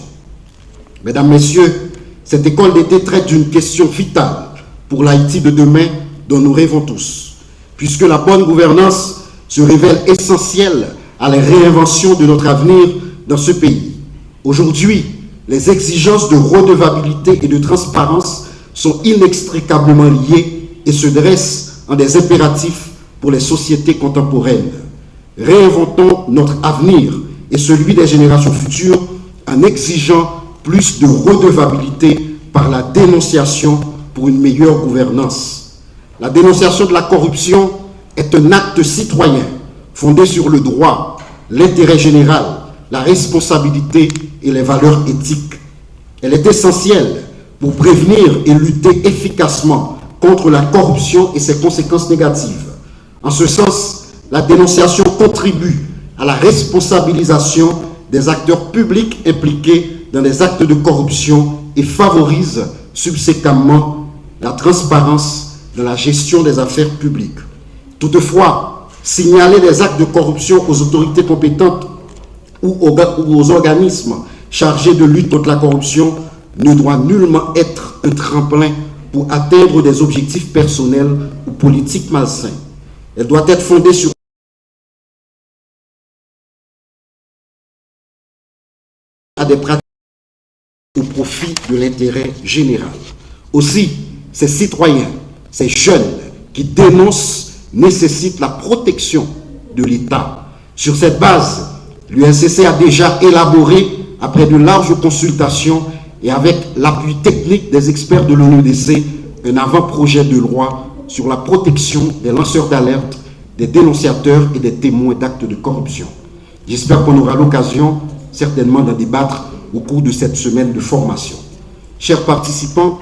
Mesdames, Messieurs, cette école d'été traite d'une question vitale pour l'Haïti de demain dont nous rêvons tous, puisque la bonne gouvernance se révèle essentielle à la réinvention de notre avenir dans ce pays. Aujourd'hui, les exigences de redevabilité et de transparence sont inextricablement liées et se dressent en des impératifs pour les sociétés contemporaines. Réinventons notre avenir et celui des générations futures en exigeant plus de redevabilité par la dénonciation pour une meilleure gouvernance. La dénonciation de la corruption est un acte citoyen fondé sur le droit, l'intérêt général, la responsabilité et les valeurs éthiques. Elle est essentielle pour prévenir et lutter efficacement contre la corruption et ses conséquences négatives. En ce sens, la dénonciation contribue à la responsabilisation des acteurs publics impliqués dans les actes de corruption et favorise subséquemment la transparence, dans la gestion des affaires publiques. Toutefois, signaler des actes de corruption aux autorités compétentes ou aux organismes chargés de lutte contre la corruption ne doit nullement être un tremplin pour atteindre des objectifs personnels ou politiques malsains. Elle doit être fondée sur des pratiques au profit de l'intérêt général. Aussi, ces citoyens, ces jeunes qui dénoncent nécessitent la protection de l'État. Sur cette base, l'UNCC a déjà élaboré, après de larges consultations et avec l'appui technique des experts de l'ONUDC, un avant-projet de loi sur la protection des lanceurs d'alerte, des dénonciateurs et des témoins d'actes de corruption. J'espère qu'on aura l'occasion certainement d'en débattre au cours de cette semaine de formation. Chers participants,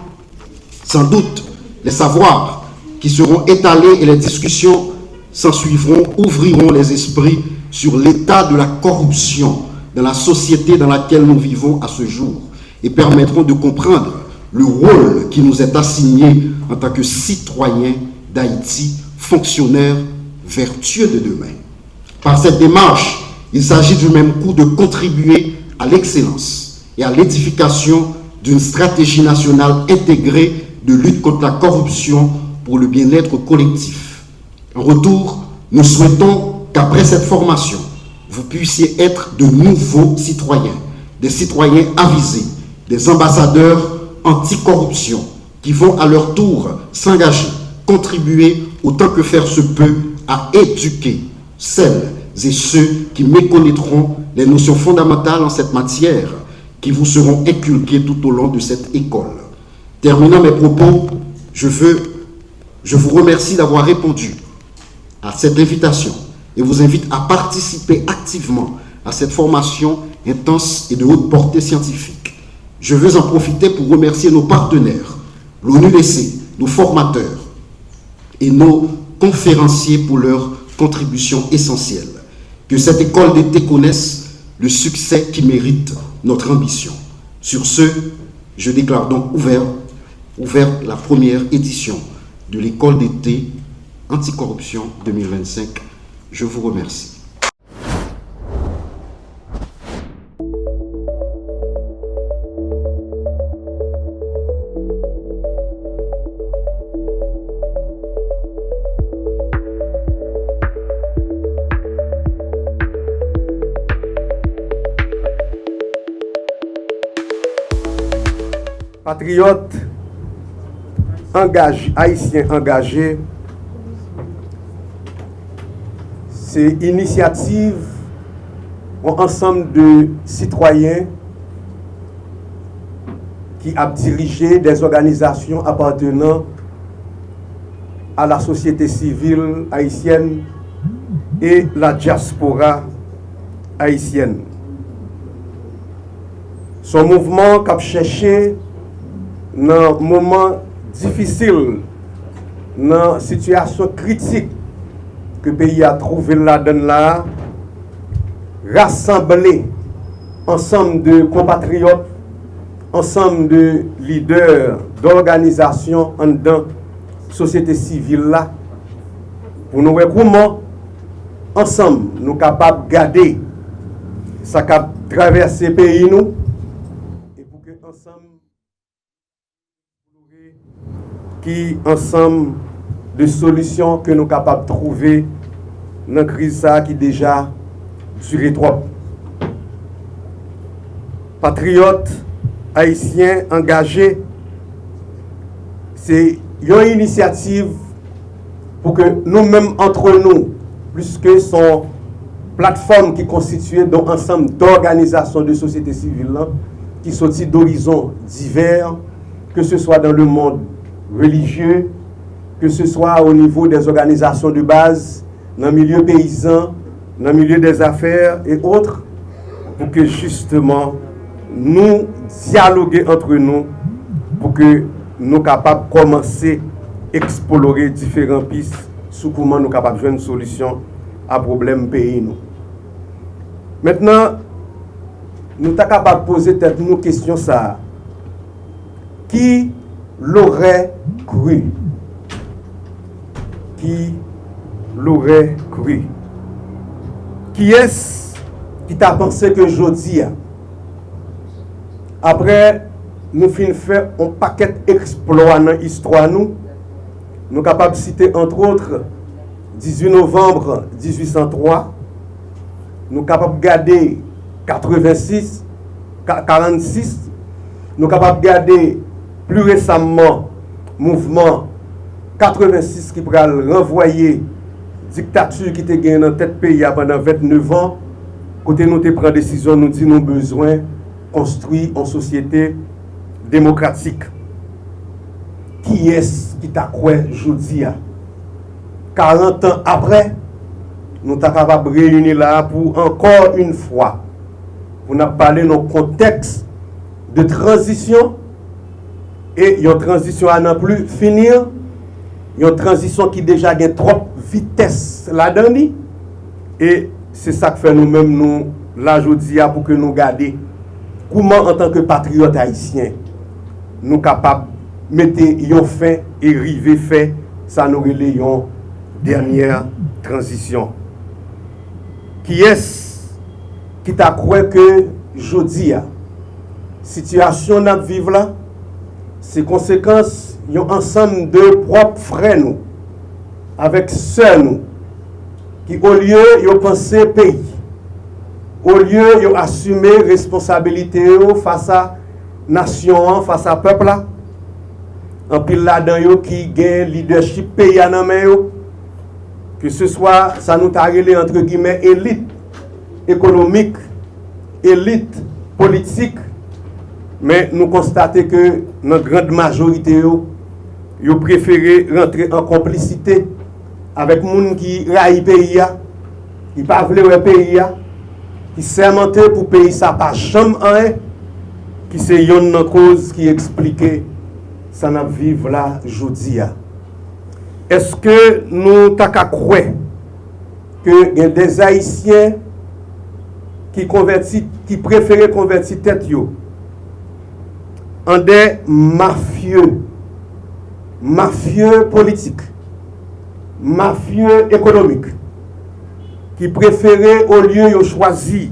sans doute, les savoirs qui seront étalés et les discussions s'ensuivront ouvriront les esprits sur l'état de la corruption dans la société dans laquelle nous vivons à ce jour et permettront de comprendre le rôle qui nous est assigné en tant que citoyens d'Haïti, fonctionnaires vertueux de demain. Par cette démarche, il s'agit du même coup de contribuer à l'excellence et à l'édification d'une stratégie nationale intégrée de lutte contre la corruption pour le bien-être collectif. En retour, nous souhaitons qu'après cette formation, vous puissiez être de nouveaux citoyens, des citoyens avisés, des ambassadeurs anti-corruption qui vont à leur tour s'engager, contribuer autant que faire se peut à éduquer celles et ceux qui méconnaîtront les notions fondamentales en cette matière qui vous seront inculquées tout au long de cette école. Terminant mes propos, je vous remercie d'avoir répondu à cette invitation et vous invite à participer activement à cette formation intense et de haute portée scientifique. Je veux en profiter pour remercier nos partenaires, l'ONUDC, nos formateurs et nos conférenciers pour leur contribution essentielle. Que cette école d'été connaisse le succès qui mérite notre ambition. Sur ce, je déclare donc ouverte la première édition de l'école d'été anticorruption 2025. Je vous remercie. Patriotes engagés, haïtiens engagés, c'est initiative un ensemble de citoyens qui a dirigé des organisations appartenant à la société civile haïtienne et la diaspora haïtienne. Son mouvement qui a cherché dans un moment difficile, dans une situation critique que le pays a trouvé là, rassembler ensemble de compatriotes, ensemble de leaders, d'organisations en dedans société civile là, pour nous voir comment ensemble nous sommes capables de garder ça qui a traversé le pays nous, et pour que ensemble qui ensemble de solutions que nous sommes capables de trouver dans la crise qui déjà duré trop. Patriotes haïtiens engagés, c'est une initiative pour que nous-mêmes entre nous, plus que son plateforme qui constitue d'un ensemble d'organisations de société civile qui sont d'horizons divers, que ce soit dans le monde religieux, que ce soit au niveau des organisations de base, dans le milieu paysan, dans le milieu des affaires et autres, pour que justement nous dialoguer entre nous, pour que nous soyons capables de commencer à explorer différentes pistes sur comment nous sommes capables de trouver une solution à problème pays. Maintenant, nous sommes capables de poser nous question ça. Qui l'aurait cru? Qui l'aurait cru? Qui est-ce qui t'a pensé que jodi, après nous fin faire un paquet exploit dans l'histoire, nous capables de citer entre autres 18 novembre 1803, nous capables de garder 86, 46, nous capables de garder plus récemment mouvement 86 qui pourra renvoyer dictature qui était gagnée dans tête pays pendant 29 ans. Côté nous te prend décision, nous dit nous besoin construire une société démocratique. Qui est-ce qui t'a cru aujourd'hui? 40 ans après, nous sommes capables de réunir là pour encore une fois, pour nous parler dans le contexte de transition, et une transition à n'en plus finir, une transition qui déjà a trop vitesse là-dedans, et c'est ça que fait nous-mêmes, nous, là, aujourd'hui, pour que nous gardions comment, en tant que patriotes haïtiens, nous sommes capables de mettre une fin et arriver fait, ça nous relève une dernière transition. Qui est-ce qui t'a cru que aujourd'hui, situation n'a vivre là, c'est conséquences d'un ensemble de propres frères nous, avec sœurs nous, qui au lieu de penser pays, au lieu de assumer responsabilité face à nation, face à peuple là, en pile là-dedans qui gagne leadership pays à la main, que ce soit ça nous a relé entre guillemets élite économique, élite politique, mais nous constatons que notre grande majorité yo préféré rentrer en complicité avec moun qui raille pays, qui pas vle le pays, qui sermenté pour pays ça pas jamais un, qui c'est une cause qui explique ça n'a vivre là aujourd'hui. Est-ce que nous t'a croire que y a des Haïtiens qui préfèrent convertir tête yo en des mafieux politiques, mafieux économiques, qui préféraient au lieu de choisir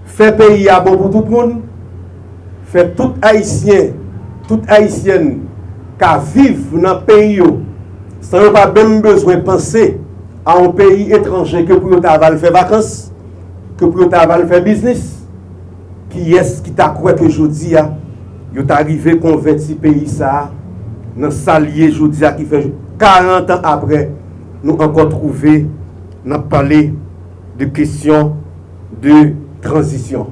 faire pays à bon pour tout le monde, faire tout Haïtien, toute Haïtienne qui vivent dans le pays sans pas même besoin de penser à un pays étranger que pour faire vacances, que pour faire business. Qui est-ce qui t'a cru que aujourd'hui il est arrivé à convertir le pays ça dans salier aujourd'hui qui fait 40 ans après nous encore trouvé n'a parlé de questions de transition.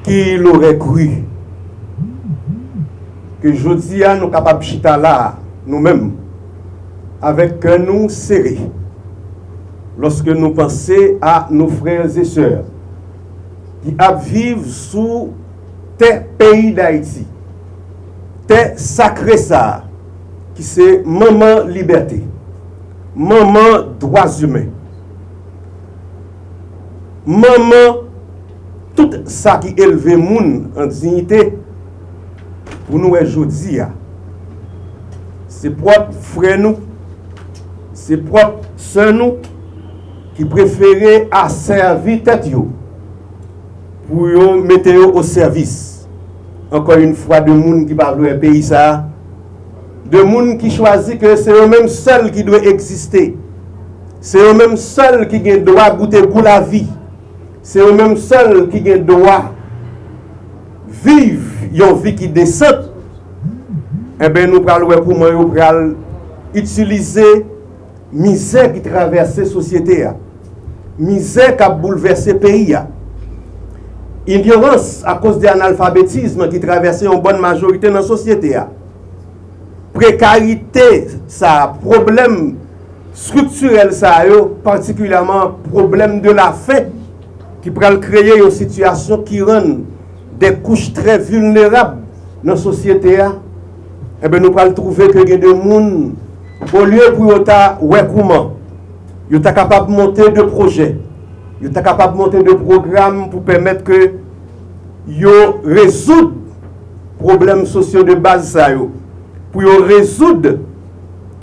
Qui l'aurait cru que aujourd'hui nous sommes capables de chita là nous-mêmes avec nous serrés lorsque nous pensons à nos frères et sœurs qui vivent sous tes pays d'Haïti, tes sacrés ça, qui c'est maman liberté, maman droits humains, maman tout ça qui élève moun en dignité pour nous aujourd'hui. C'est propre frères nous, c'est propre sœurs nous qui préféraient à servir tête yo pour yo mettre au service. Encore une fois, de monde qui parle du pays ça, de monde qui choisit que c'est eux-mêmes seuls qui doivent exister. C'est eux-mêmes seuls qui ont droit à goûter pour la vie. C'est eux-mêmes seuls qui ont droit vivre une vie qui descend. Eh bien, nous parlons pour moi, nous parlons utiliser misère qui traverse la société, misère qui a bouleversé le pays. Ignorance à cause de l'analphabétisme qui traverse une bonne majorité dans la société. Précarité, ça, problème structurel, ça, particulièrement problème de la faim, qui peut créer une situation qui rend des couches très vulnérables dans la société. Eh bien, nous allons trouver que des gens, au lieu pour comment, ils sont capables de monter des projets, ils sont capables de monter des programmes pour permettre que ils résoudre les problèmes sociaux de base, pour résoudre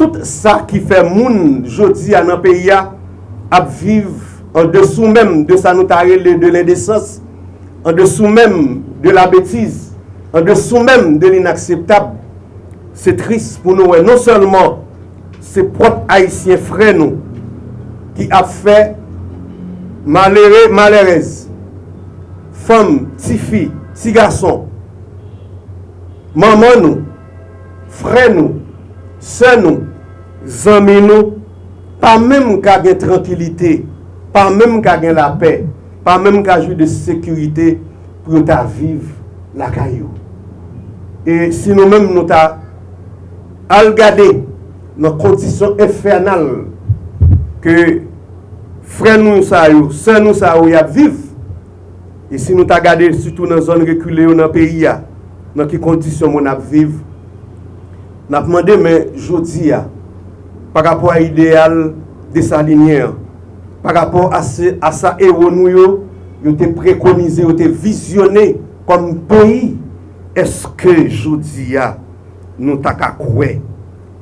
tout ça qui fait moun jodi à dans pays a vivre en dessous même de ça nous de l'indécence, en dessous même de la bêtise, en dessous même de l'inacceptable. C'est triste pour nous. Non seulement c'est propres haïtiens frères nous qui a fait malheureuse, femmes, petits filles, petits garçons, maman nous, frères nous, sœurs nous, amis nous, pas même qu'à gagner tranquillité, pas même qu'à gagner la paix, pas même qu'à jouer de sécurité pour ta vivre la caillou. Et si nous-mêmes nous t'a regarder dans conditions infernales que frères nous ça yo, sœurs nous ça y a vivre, et si nous t'a regardé surtout dans zone reculée dans pays a, dans quelles conditions on a vivre, n'a demandé mais jodi a par rapport à l'idéal de sa lignère, par rapport à ça héros nous yo te préconisé, yo te visionné comme pays, est-ce que jodi a nous ta ka koué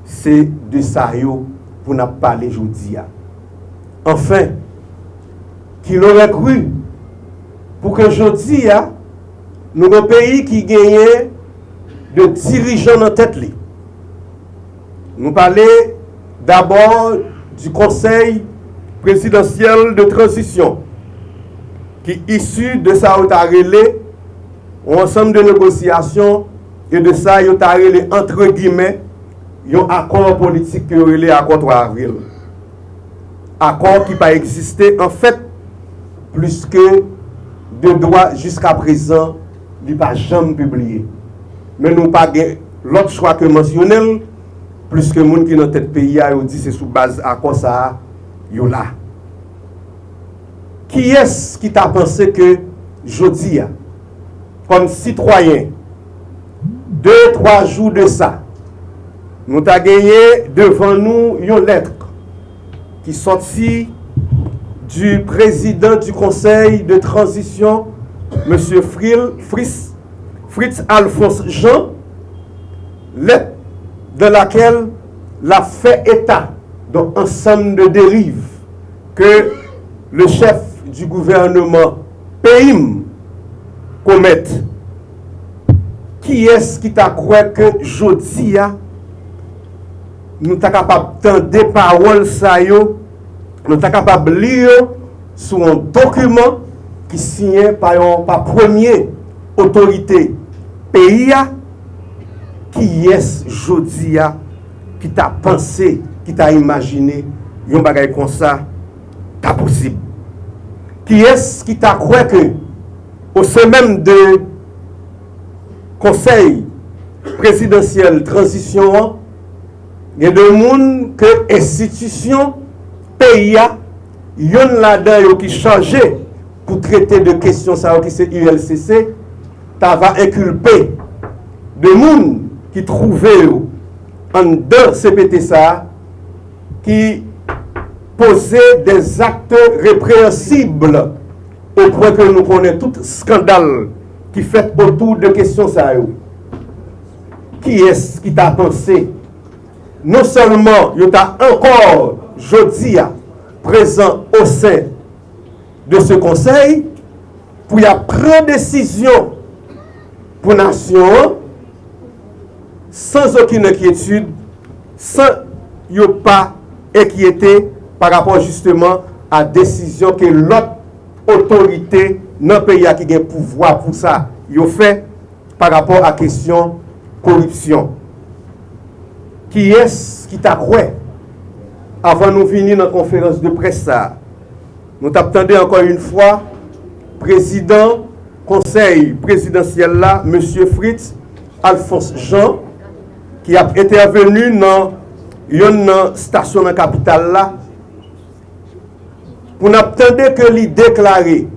c'est de ça yo pour n'a parler jodi a. Enfin, qu'il aurait cru pour que jodi a nous un pays qui gagne de dirigeants dans tête li. Nous parler d'abord du Conseil présidentiel de transition qui issu de ça a relé un ensemble de négociations et de ça a relé entre guillemets un accord politique qui relé accord 3 avril. Accord qui pas existé en fait plus que de droit jusqu'à présent il pas jamais publié. Mais nous pas l'autre choix que mentionnel plus que monde qui dans tête pays a dit c'est sous base accord ça yo là. Qui est-ce qui t'a pensé que jodi a comme citoyen 2-3 jours de ça nous t'a gagné devant nous une lettre qui sortit du président du conseil de transition monsieur Fritz Alphonse Jean, lettre dans laquelle l'a fait état d'un ensemble de dérives que le chef du gouvernement PIM commet. Qui est-ce qui t'a cru que jodi a nous t'a capable d'entendre paroles ça yo, nous t'a capable lire sur un document qui signé par premier autorité pays a, qui est jodi a qui t'a pensé, qui t'a imaginé yon bagay comme ça pas possible. Qui est-ce qui t'a cru que au sein même de conseil présidentiel transition il y a des gens que institution pays a yon là-dedans qui changé pour traiter de questions ça qui c'est ULCC ta va inculper de gens qui trouvaient en deux CPT ça qui posaient des actes répréhensibles au point que nous connaissons tout scandale qui fait autour de questions ça. Qui est-ce qui t'a pensé non seulement il t'a encore jodi a présent au sein de ce conseil pour y prendre décision pour nation sans aucune inquiétude, sans y pas inquiété par rapport justement à décision que l'autre autorité dans le pays qui a pouvoir pour ça y fait par rapport à question corruption. Qui est-ce qui t'a cru avant nous venir dans la conférence de presse ça? Nous t'attendons encore une fois président conseil présidentiel là monsieur Fritz Alphonse Jean qui a intervenu dans une station dans la capitale là pour n'attendre que lui déclarer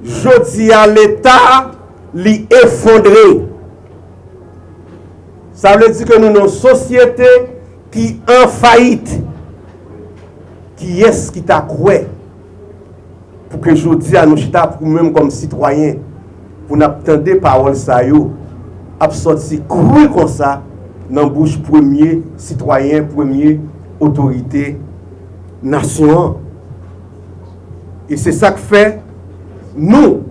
jodi à l'État lui effondré. Ça veut dire que nous avons une société qui est en faillite. Qui est-ce qui t'a cru pour que je dise à nous chita pour nous-mêmes comme citoyens pour n'attendre paroles ça yo a sorti cru comme ça dans bouche premier citoyen, premier autorité, nation. Et c'est ça que fait nous,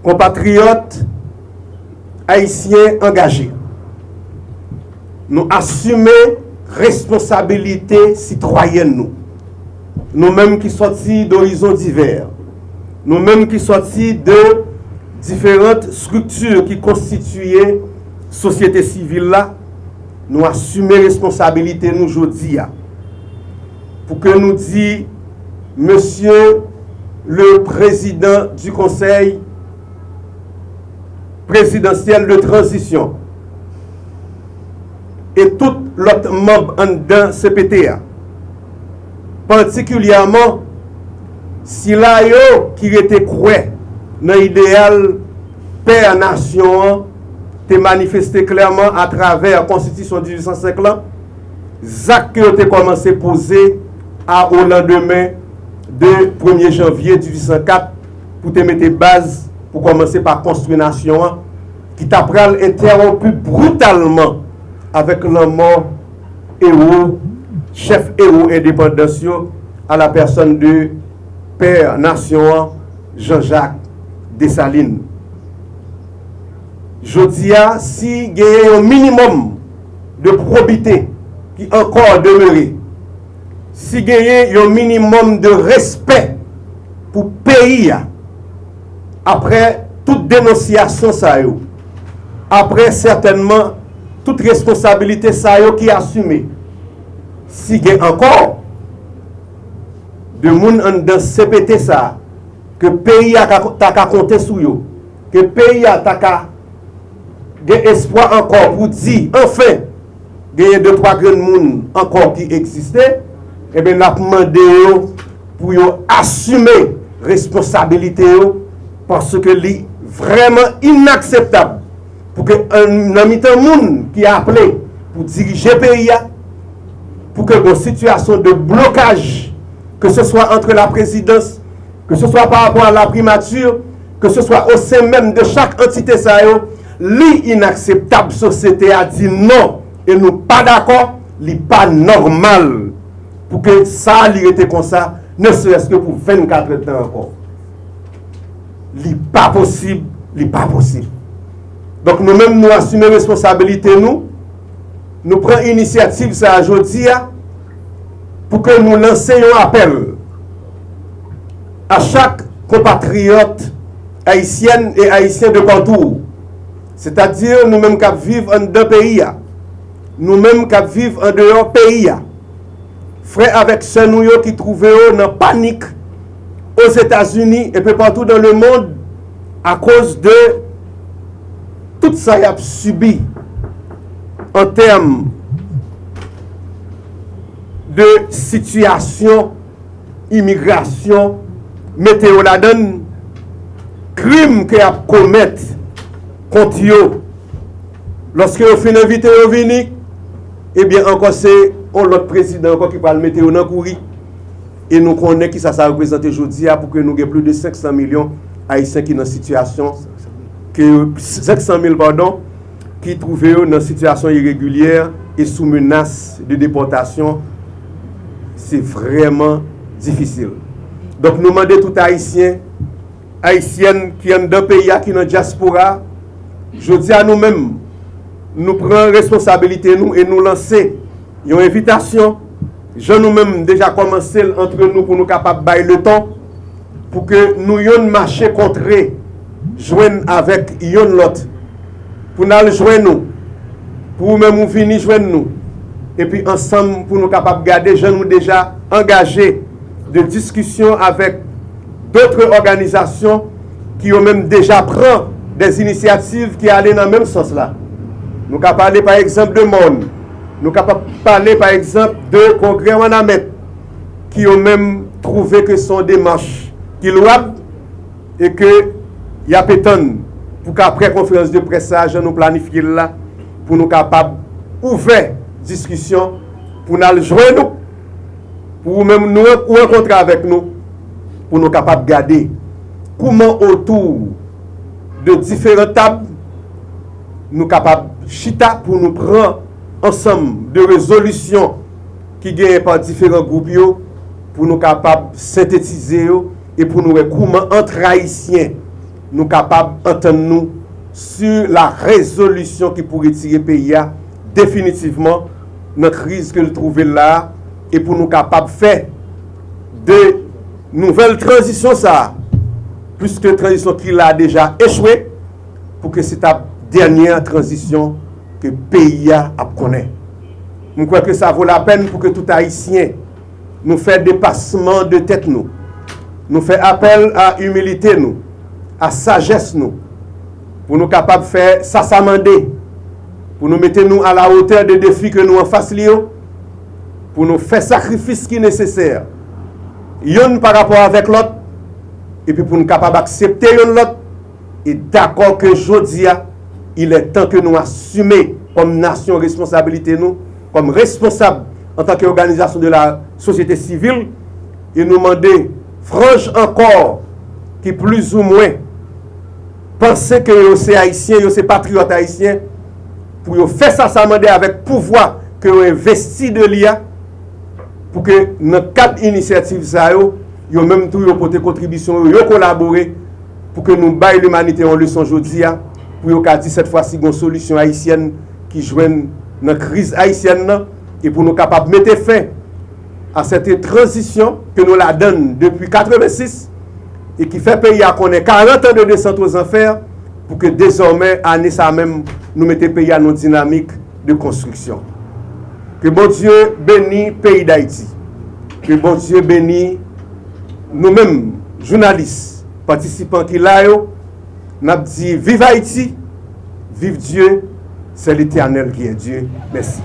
compatriotes haïtiens engagés. Nous assumer responsabilité citoyenne nous-mêmes qui sortis d'horizons divers, nous-mêmes qui sortis de différentes structures qui constituaient société civile là, nous assumer responsabilité nous aujourd'hui pour que nous dit monsieur le président du conseil présidentiel de transition et tout l'autre membre dans CPTA, particulièrement si là yo qui était croix dans l'idéal père nation te manifesté clairement à travers la constitution de 1805 là, Zach qui a commencé à poser au lendemain de 1er janvier 1804 pour te mettre base pour commencer par construire nation qui t'a interrompu brutalement avec la mort héros, chef héros indépendance à la personne de père nation Jean-Jacques Dessalines. Je dis si il y a un minimum de probité qui encore demeuré, si il y a un minimum de respect pour le pays, après toute dénonciation, après certainement toute responsabilité qui est assumée, si il y a encore de monde dans CPT ça, que le pays a compté sur eux, que le pays a espoir encore pour dire, enfin, il y a 2-3 grands monde encore qui existaient, et bien, nous avons demandé pour assumer la responsabilité parce que c'est vraiment inacceptable pour que un ami monde qui a appelé pour diriger le pays, pour que une situation de blocage, que ce soit entre la présidence, que ce soit par rapport à la primature, que ce soit au sein même de chaque entité, l'inacceptable société a dit non, et nous pas d'accord, n'est pas normal pour que ça était comme ça, ne serait-ce que pour 24 ans encore. Ce n'est pas possible, ce n'est pas possible. Donc nous-mêmes, nous assumons responsabilité, nous prenons initiative ça aujourd'hui pour que nous lancions un appel à chaque compatriote haïtienne et haïtien de partout. C'est-à-dire nous-mêmes qui vivons dans deux pays, nous-mêmes qui vivons en dehors pays. Frères avec ceux nous qui trouvent dans panique aux États-Unis et peu partout dans le monde à cause de tout ça qu'il a subi en termes de situation, immigration, météo la donne, crime qu'il a commettre contre eux. Lorsque vous finissez invité au venir, eh bien encore c'est l'autre président encore qui va le mettre dans le courir. Et nous connaissons qui ça représente aujourd'hui pour que nous ayons plus de 500 millions haïtiens qui sont dans situation, 500 000 pardon, qui trouvent dans une situation irrégulière et sous menace de déportation. C'est vraiment difficile. Donc nous demandons tout haïtien, haïtiennes qui sont dans le pays, qui sont dans la diaspora, je dis à nous-mêmes, nous prenons responsabilité nous et nous lancer une invitation. Je nous-mêmes déjà commencé entre nous pour nous capables de bailler le temps pour que nous ayons marché contre eux, joindre avec l'autre, pour nous joindre nous, pour même nous venir joindre nous, et puis ensemble pour nous capables de garder, je nous déjà engagés de discussion avec d'autres organisations qui ont même déjà pris des initiatives qui allaient dans le même sens là. Nous pouvons parler par exemple de Monde, nous pouvons parler par exemple de Congrès Wanamet, qui ont même trouvé que ce sont des marches qui louables et que il y a pétanne pour qu'après conférence de presse, nous planifier là pour nous capables ouvrir discussion pour nous joindre pour même nous rencontrer avec nous pour nous capables de garder comment autour de différentes tables nous capables chita pour nous prendre ensemble de résolutions qui gagnent par différents groupes pour nous capables de synthétiser et pour nous comment entre haïtiens nous capables d'entendre nous sur la résolution qui pourrait tirer le pays définitivement notre crise que nous trouvons là et pour nous capables de faire de nouvelles transitions ça plus que transition qui a déjà échoué pour que c'est la dernière transition que le pays a connaît. Je crois que ça vaut la peine pour que tout Haïtien nous fait dépassement de tête nous fait appel à humilité nous, à sagesse nous, pour nous capables de faire ça s'amender, pour nous mettre nous à la hauteur des défis que nous en face pour nous faire sacrifice qui est nécessaire, yon par rapport avec l'autre, et puis pour nous capables d'accepter l'autre, et d'accord que aujourd'hui, il est temps que nous assumions comme nation responsabilité nous, comme responsable en tant qu'organisation de la société civile, et nous demander franche encore qui plus ou moins penser que c'est haïtien, c'est patriote haïtien, pour faire ça s'amender avec pouvoir que vous investi de l'IA, pour que notre cadre initiative ça yo même tout yo porter contribution yo collaborer pour que nous baille l'humanité en leçon aujourd'hui pour yo dit cette fois-ci une solution haïtienne qui joigne notre crise haïtienne et pour nous capable mettre fin à cette transition que nous la donne depuis 86 et qui fait pays à connaître 40 ans de descente aux enfers pour que désormais année ça même nous mettons pays à nos dynamiques de construction. Que bon Dieu bénisse le pays d'Haïti. Que bon Dieu bénisse nous-mêmes, journalistes, participants qui là, nous avons dit vive Haïti, vive Dieu, c'est l'Éternel qui est Dieu. Merci.